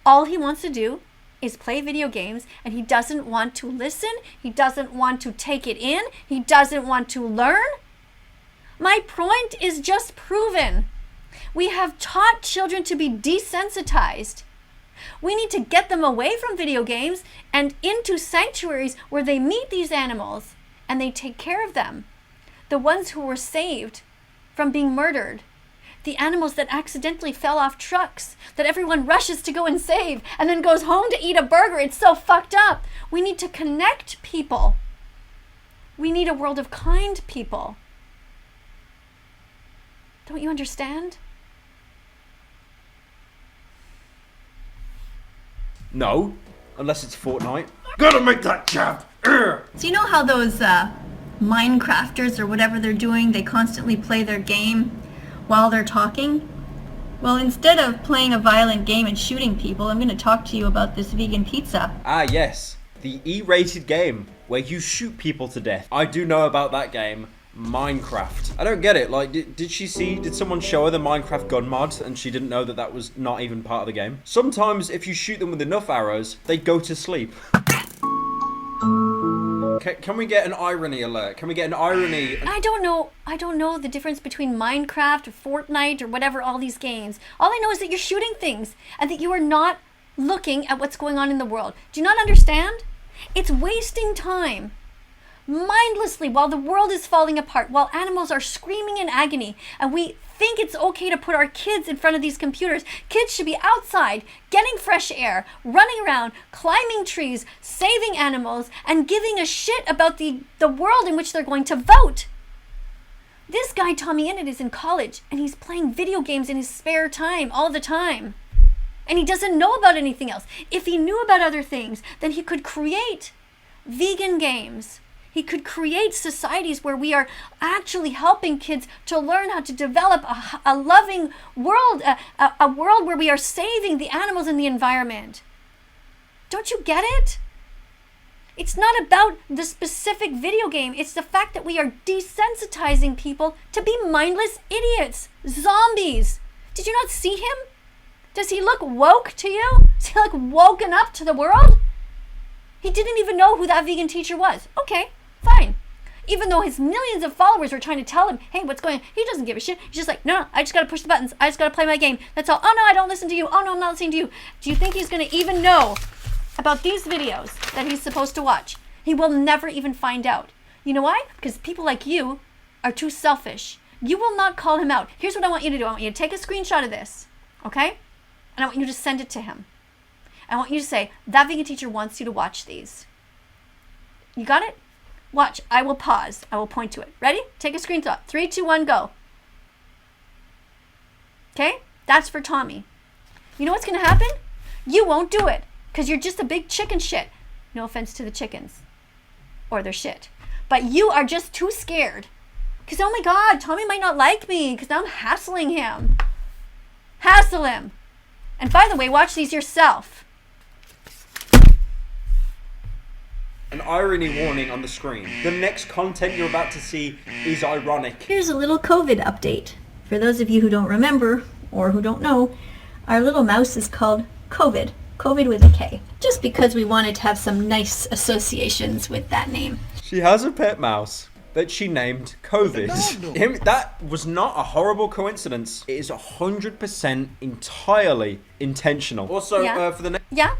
All he wants to do is play video games, and he doesn't want to listen, he doesn't want to take it in, he doesn't want to learn. My point is just proven. We have taught children to be desensitized. We need to get them away from video games and into sanctuaries where they meet these animals and they take care of them. The ones who were saved from being murdered. The animals that accidentally fell off trucks that everyone rushes to go and save and then goes home to eat a burger. It's so fucked up. We need to connect people. We need a world of kind people. Don't you understand? No, unless it's Fortnite. Gotta make that jab. So you know how those Minecrafters or whatever they're doing, they constantly play their game while they're talking? Well, instead of playing a violent game and shooting people, I'm going to talk to you about this vegan pizza. Ah, yes. The E-rated game where you shoot people to death. I do know about that game. Minecraft. I don't get it. Like, did someone show her the Minecraft gun mod and she didn't know that that was not even part of the game? Sometimes if you shoot them with enough arrows, they go to sleep. Can we get an irony alert? Can we get an irony? I don't know the difference between Minecraft or Fortnite or whatever, all these games. All I know is that you're shooting things and that you are not looking at what's going on in the world. Do you not understand? It's wasting time. Mindlessly while the world is falling apart, while animals are screaming in agony, and we think it's okay to put our kids in front of these computers. Kids should be outside, getting fresh air, running around, climbing trees, saving animals, and giving a shit about the world in which they're going to vote. This guy, TommyInnit, is in college, and he's playing video games in his spare time all the time. And he doesn't know about anything else. If he knew about other things, then he could create vegan games. He could create societies where we are actually helping kids to learn how to develop a loving world, a world where we are saving the animals and the environment. Don't you get it? It's not about the specific video game. It's the fact that we are desensitizing people to be mindless idiots, zombies. Did you not see him? Does he look woke to you? Is he like woken up to the world? He didn't even know who that vegan teacher was. Okay, fine. Even though his millions of followers were trying to tell him, hey, what's going on? He doesn't give a shit. He's just like, no, I just got to push the buttons. I just got to play my game. That's all. Oh, no, I don't listen to you. Oh, no, I'm not listening to you. Do you think he's going to even know about these videos that he's supposed to watch? He will never even find out. You know why? Because people like you are too selfish. You will not call him out. Here's what I want you to do. I want you to take a screenshot of this, okay? And I want you to send it to him. I want you to say, that vegan teacher wants you to watch these. You got it? Watch. I will pause. I will point to it. Ready? Take a screenshot. 3, 2, 1, go. Okay? That's for Tommy. You know what's going to happen? You won't do it because you're just a big chicken shit. No offense to the chickens or their shit. But you are just too scared. Because, oh my God, Tommy might not like me because now I'm hassling him. Hassle him. And by the way, watch these yourself. An irony warning on the screen. The next content you're about to see is ironic. Here's a little COVID update. For those of you who don't remember or who don't know, our little mouse is called COVID. COVID with a K. Just because we wanted to have some nice associations with that name. She has a pet mouse that she named COVID. That was not a horrible coincidence. It is 100% entirely intentional. Also, for the next... Yeah?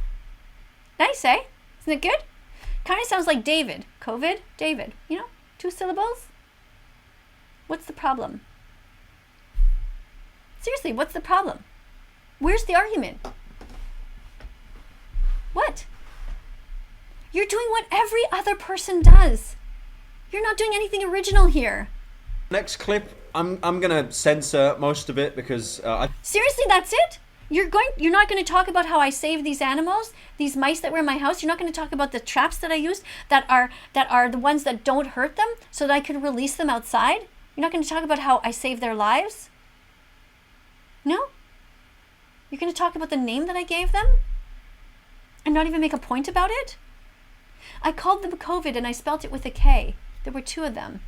Nice, eh? Isn't it good? Kind of sounds like David. COVID, David. You know, 2 syllables. What's the problem? Seriously, what's the problem? Where's the argument? What? You're doing what every other person does. You're not doing anything original here. Next clip, I'm gonna censor most of it because Seriously, that's it? You're not going to talk about how I saved these animals, these mice that were in my house. You're not going to talk about the traps that I used that are the ones that don't hurt them so that I can release them outside. You're not going to talk about how I saved their lives. No? You're going to talk about the name that I gave them and not even make a point about it? I called them COVID and I spelt it with a K. There were 2 of them.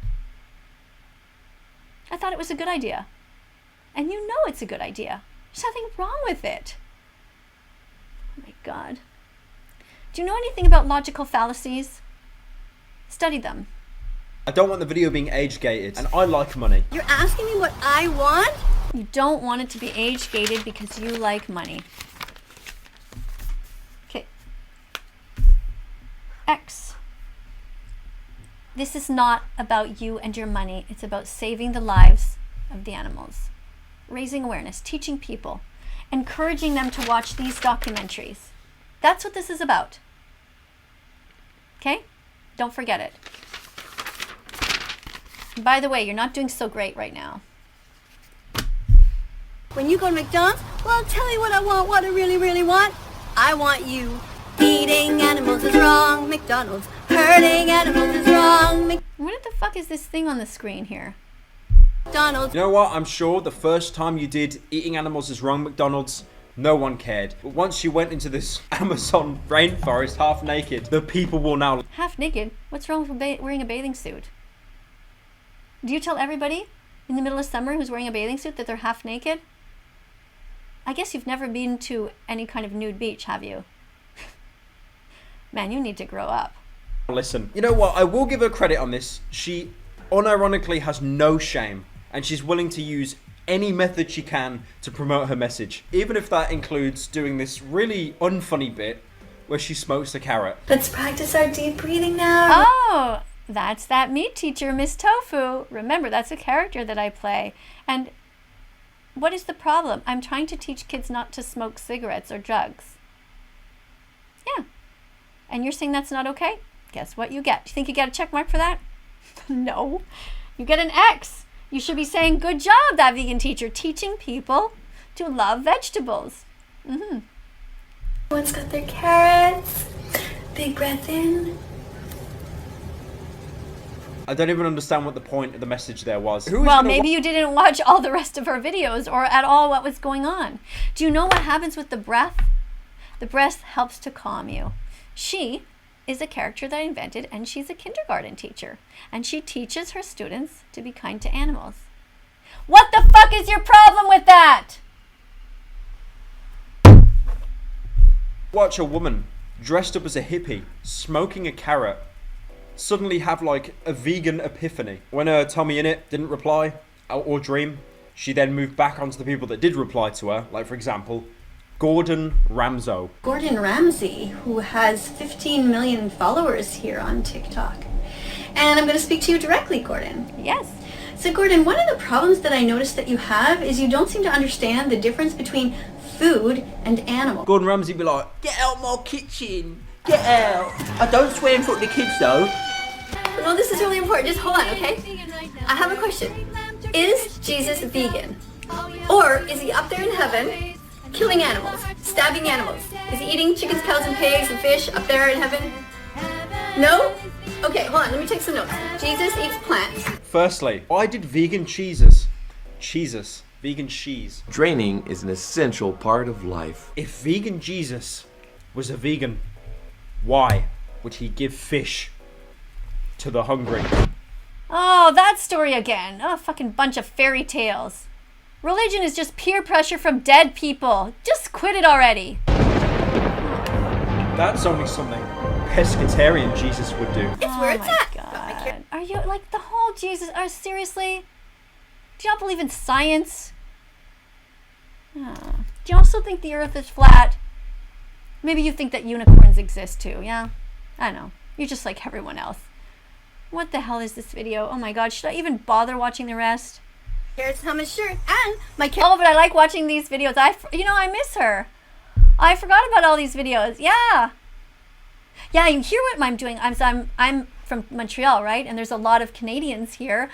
I thought it was a good idea. And you know it's a good idea. There's nothing wrong with it. Oh my God. Do you know anything about logical fallacies? Study them. I don't want the video being age-gated, and I like money. You're asking me what I want? You don't want it to be age-gated because you like money. Okay. X. This is not about you and your money. It's about saving the lives of the animals. Raising awareness, teaching people, encouraging them to watch these documentaries. That's what this is about. Okay? Don't forget it. And by the way, you're not doing so great right now. When you go to McDonald's, well, I'll tell you what I want, what I really, really want. I want you. Feeding animals is wrong, McDonald's. Hurting animals is wrong, What the fuck is this thing on the screen here? McDonald's. You know what? I'm sure the first time you did eating animals is wrong, McDonald's, no one cared. But once you went into this Amazon rainforest half naked, the people will now... Half naked? What's wrong with wearing a bathing suit? Do you tell everybody in the middle of summer who's wearing a bathing suit that they're half naked? I guess you've never been to any kind of nude beach, have you? Man, you need to grow up. Listen, you know what? I will give her credit on this. She unironically has no shame, and she's willing to use any method she can to promote her message, even if that includes doing this really unfunny bit where she smokes a carrot. Let's practice our deep breathing now. Oh, that's that meat teacher, Miss Tofu. Remember, that's a character that I play. And what is the problem? I'm trying to teach kids not to smoke cigarettes or drugs. Yeah. And you're saying that's not okay? Guess what you get? Do you think you get a check mark for that? No. You get an X. You should be saying, good job, that vegan teacher, teaching people to love vegetables. Mm-hmm. Everyone's got their carrots. Big breath in. I don't even understand what the point of the message there was. Well, maybe you didn't watch all the rest of her videos or at all what was going on. Do you know what happens with the breath? The breath helps to calm you. She is a character that I invented, and she's a kindergarten teacher. And she teaches her students to be kind to animals. What the fuck is your problem with that? Watch a woman dressed up as a hippie, smoking a carrot, suddenly have like a vegan epiphany. When TommyInnit didn't reply or dream, she then moved back onto the people that did reply to her, like for example, Gordon Ramsay. Gordon Ramsay, who has 15 million followers here on TikTok. And I'm going to speak to you directly, Gordon. Yes. So Gordon, one of the problems that I noticed that you have is you don't seem to understand the difference between food and animal. Gordon Ramsay be like, Get out my kitchen! Get out! I don't swear in front of the kids though. Well, this is really important. Just hold on, okay? I have a question. Is Jesus vegan? Or is he up there in heaven killing animals, stabbing animals? Is he eating chickens, cows, and pigs and fish up there in heaven? No? Okay, hold on. Let me take some notes. Jesus eats plants. Firstly, why did vegan vegan cheese? Draining is an essential part of life. If vegan Jesus was a vegan, why would he give fish to the hungry? Oh, that story again. Oh, fucking bunch of fairy tales. Religion is just peer pressure from dead people. Just quit it already. That's only something pescatarian Jesus would do. It's where it's at. God. Are you like the whole Jesus? Seriously? Do you not believe in science? Oh. Do you also think the earth is flat? Maybe you think that unicorns exist too, yeah? I don't know. You're just like everyone else. What the hell is this video? Oh my god, should I even bother watching the rest? Here's hummus shirt and my Oh, but I like watching these videos. I miss her. I forgot about all these videos. Yeah. Yeah, you hear what I'm doing. I'm from Montreal, right? And there's a lot of Canadians here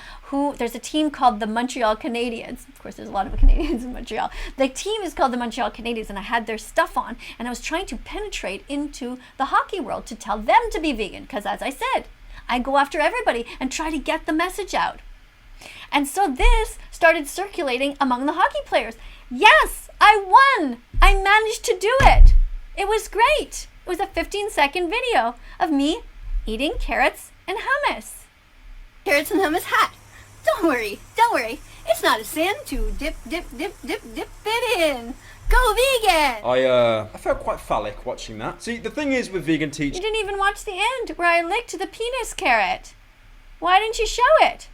there's a team called the Montreal Canadiens. Of course, there's a lot of Canadians in Montreal. The team is called the Montreal Canadiens, and I had their stuff on, and I was trying to penetrate into the hockey world to tell them to be vegan, because as I said, I go after everybody and try to get the message out. And so this started circulating among the hockey players. Yes, I won. I managed to do it. It was great. It was a 15-second video of me eating carrots and hummus. Carrots and hummus hat. Don't worry. It's not a sin to dip it in. Go vegan! I felt quite phallic watching that. See, the thing is with vegan teaching... You didn't even watch the end where I licked the penis carrot. Why didn't you show it?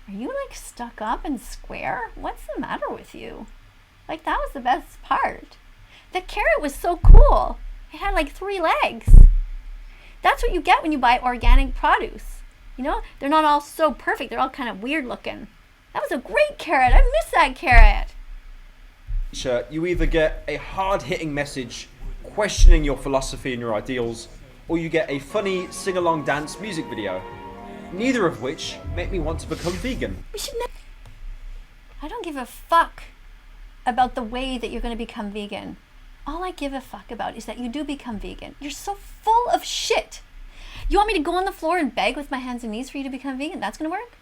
Are you like stuck up and square? What's the matter with you? Like, that was the best part. The carrot was so cool. It had like 3 legs. That's what you get when you buy organic produce. You know, they're not all so perfect. They're all kind of weird looking. That was a great carrot. I miss that carrot. You either get a hard-hitting message questioning your philosophy and your ideals, or you get a funny sing-along dance music video. Neither of which make me want to become vegan. I don't give a fuck about the way that you're going to become vegan. All I give a fuck about is that you do become vegan. You're so full of shit. You want me to go on the floor and beg with my hands and knees for you to become vegan? That's going to work?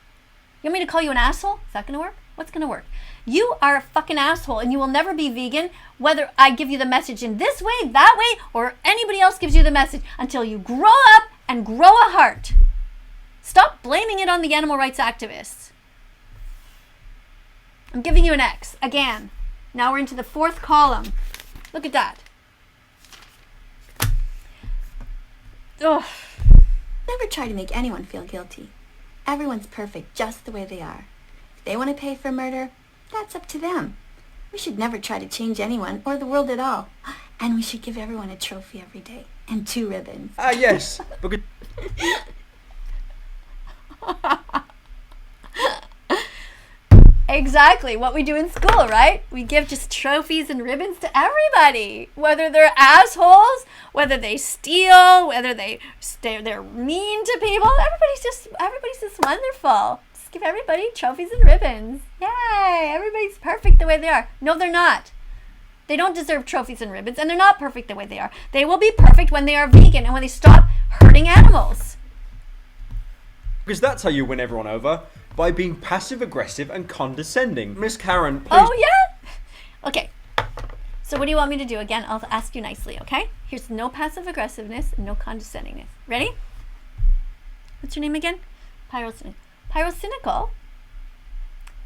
You want me to call you an asshole? Is that going to work? What's going to work? You are a fucking asshole, and you will never be vegan whether I give you the message in this way, that way, or anybody else gives you the message until you grow up and grow a heart. Stop blaming it on the animal rights activists. I'm giving you an X again. Now we're into the 4th column. Look at that. Ugh. Never try to make anyone feel guilty. Everyone's perfect just the way they are. If they want to pay for murder, that's up to them. We should never try to change anyone or the world at all. And we should give everyone a trophy every day and 2 ribbons. Ah, yes. Because... Exactly what we do in school, right? We give just trophies and ribbons to everybody, whether they're assholes, whether they steal, whether they're mean to people. Everybody's just wonderful. Just give everybody trophies and ribbons. Yay! Everybody's perfect the way they are. No, they're not. They don't deserve trophies and ribbons, and they're not perfect the way they are. They will be perfect when they are vegan and when they stop hurting animals. Because that's how you win everyone over. By being passive-aggressive and condescending. Miss Karen, please... Oh, yeah? Okay. So what do you want me to do? Again, I'll ask you nicely, okay? Here's no passive aggressiveness, no condescendingness. Ready? What's your name again? Pyrocynical?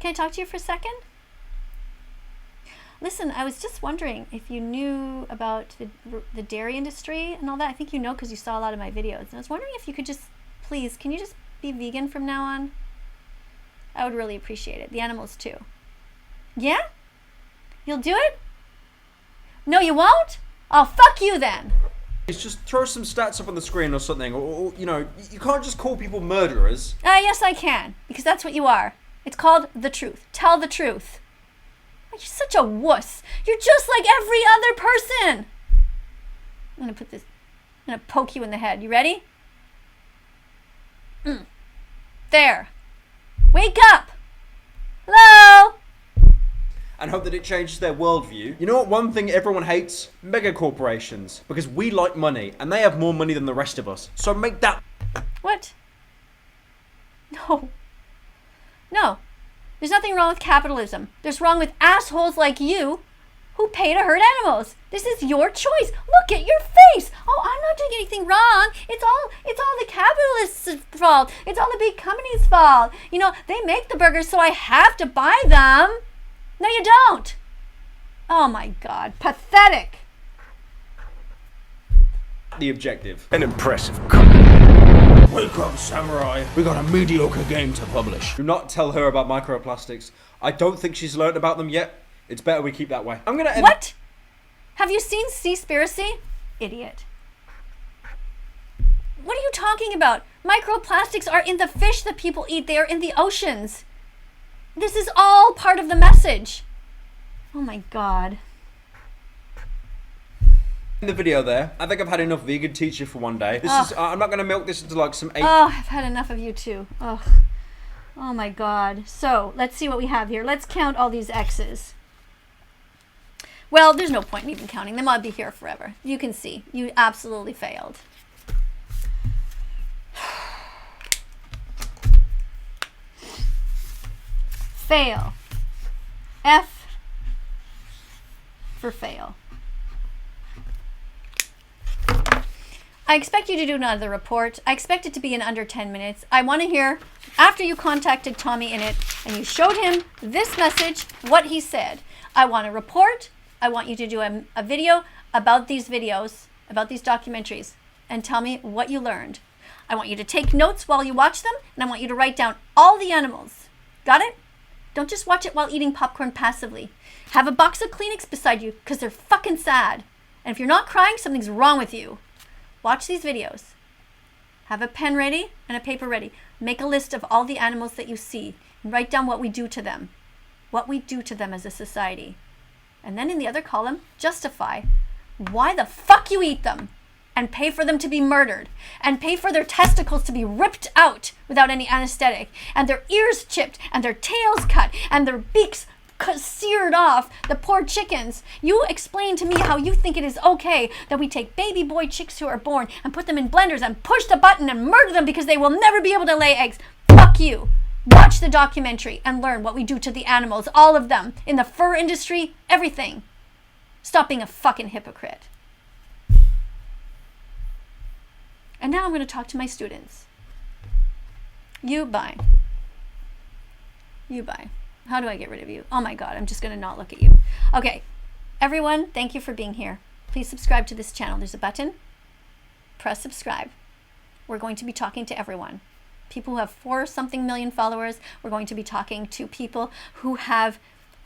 Can I talk to you for a second? Listen, I was just wondering if you knew about the dairy industry and all that. I think you know because you saw a lot of my videos. And I was wondering if you could just, please, can you just be vegan from now on? I would really appreciate it. The animals too. Yeah? You'll do it? No, you won't? Oh, fuck you then. Just throw some stats up on the screen or something, or you know, you can't just call people murderers. Yes, I can, because that's what you are. It's called the truth. Tell the truth. You're such a wuss. You're just like every other person. I'm gonna put this, I'm gonna poke you in the head. You ready? There. Wake up. Hello? And hope that it changes their worldview. You know what one thing everyone hates? Mega corporations. Because we like money, and they have more money than the rest of us. So make that... What? No. No. There's nothing wrong with capitalism. There's wrong with assholes like you who pay to hurt animals. This is your choice. Look at your face. Oh, I'm not doing anything wrong. It's all the capitalists' fault. It's all the big companies' fault. You know, they make the burgers, so I have to buy them. No, you don't. Oh my God, pathetic. The objective. An impressive Wake up, samurai. We got a mediocre game to publish. Do not tell her about microplastics. I don't think she's learned about them yet. It's better we keep that way. I'm gonna end... What? Have you seen Seaspiracy? Idiot. What are you talking about? Microplastics are in the fish that people eat. They are in the oceans. This is all part of the message. Oh my God. In the video there, I think I've had enough vegan teacher for one day. This is, I'm not going to milk this into like some 8... Oh, I've had enough of you too. Oh my God. So, let's see what we have here. Let's count all these X's. Well, there's no point in even counting them. I'll be here forever. You can see. You absolutely failed. Fail. F for fail. I expect you to do another report. I expect it to be in under 10 minutes. I want to hear, after you contacted TommyInnit and you showed him this message, what he said. I want a report. I want you to do a video about these videos, about these documentaries, and tell me what you learned. I want you to take notes while you watch them, and I want you to write down all the animals. Got it? Don't just watch it while eating popcorn passively. Have a box of Kleenex beside you, because they're fucking sad. And if you're not crying, something's wrong with you. Watch these videos. Have a pen ready and a paper ready. Make a list of all the animals that you see and write down what we do to them. What we do to them as a society. And then in the other column, justify why the fuck you eat them and pay for them to be murdered and pay for their testicles to be ripped out without any anesthetic and their ears chipped and their tails cut and their beaks seared off, the poor chickens. You explain to me how you think it is okay that we take baby boy chicks who are born and put them in blenders and push the button and murder them because they will never be able to lay eggs. Fuck you. Watch the documentary and learn what we do to the animals, all of them, in the fur industry, everything. Stop being a fucking hypocrite. And now I'm going to talk to my students. You bye. You bye. How do I get rid of you? Oh my God, I'm just going to not look at you. Okay, everyone, thank you for being here. Please subscribe to this channel. There's a button. Press subscribe. We're going to be talking to everyone. People who have 4-something million followers. We're going to be talking to people who have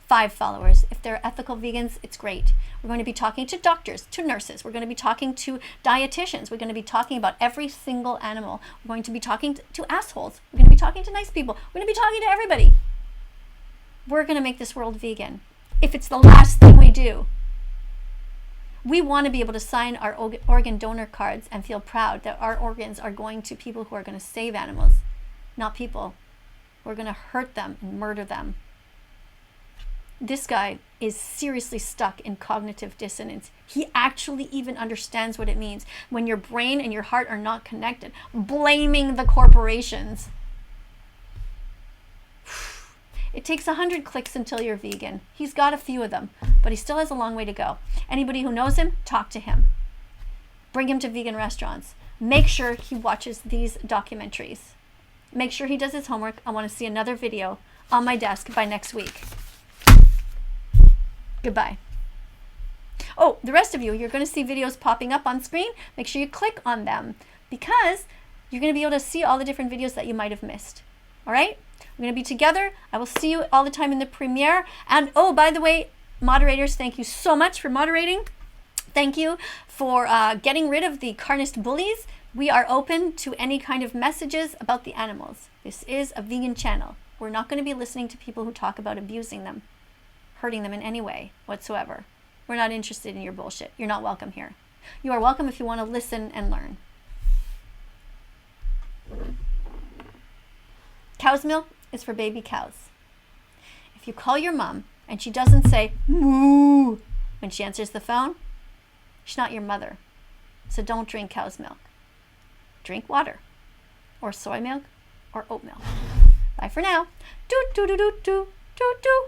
5 followers. If they're ethical vegans, it's great. We're going to be talking to doctors, to nurses. We're going to be talking to dietitians. We're going to be talking about every single animal. We're going to be talking to assholes. We're going to be talking to nice people. We're going to be talking to everybody. We're going to make this world vegan. If it's the last thing we do. We want to be able to sign our organ donor cards and feel proud that our organs are going to people who are going to save animals, not people who are going to hurt them and murder them. This guy is seriously stuck in cognitive dissonance. He actually even understands what it means when your brain and your heart are not connected, blaming the corporations. It takes 100 clicks until you're vegan. He's got a few of them, but he still has a long way to go. Anybody who knows him, talk to him. Bring him to vegan restaurants. Make sure he watches these documentaries. Make sure he does his homework. I want to see another video on my desk by next week. Goodbye. Oh, the rest of you, you're going to see videos popping up on screen. Make sure you click on them because you're going to be able to see all the different videos that you might have missed. All right? We're going to be together. I will see you all the time in the premiere. And oh, by the way, moderators, thank you so much for moderating. Thank you for getting rid of the carnist bullies. We are open to any kind of messages about the animals. This is a vegan channel. We're not going to be listening to people who talk about abusing them, hurting them in any way whatsoever. We're not interested in your bullshit. You're not welcome here. You are welcome if you want to listen and learn. Cow's milk is for baby cows. If you call your mom and she doesn't say moo when she answers the phone, she's not your mother. So don't drink cow's milk. Drink water or soy milk or oat milk. Bye for now. Doo doo doo doo doo doo doo.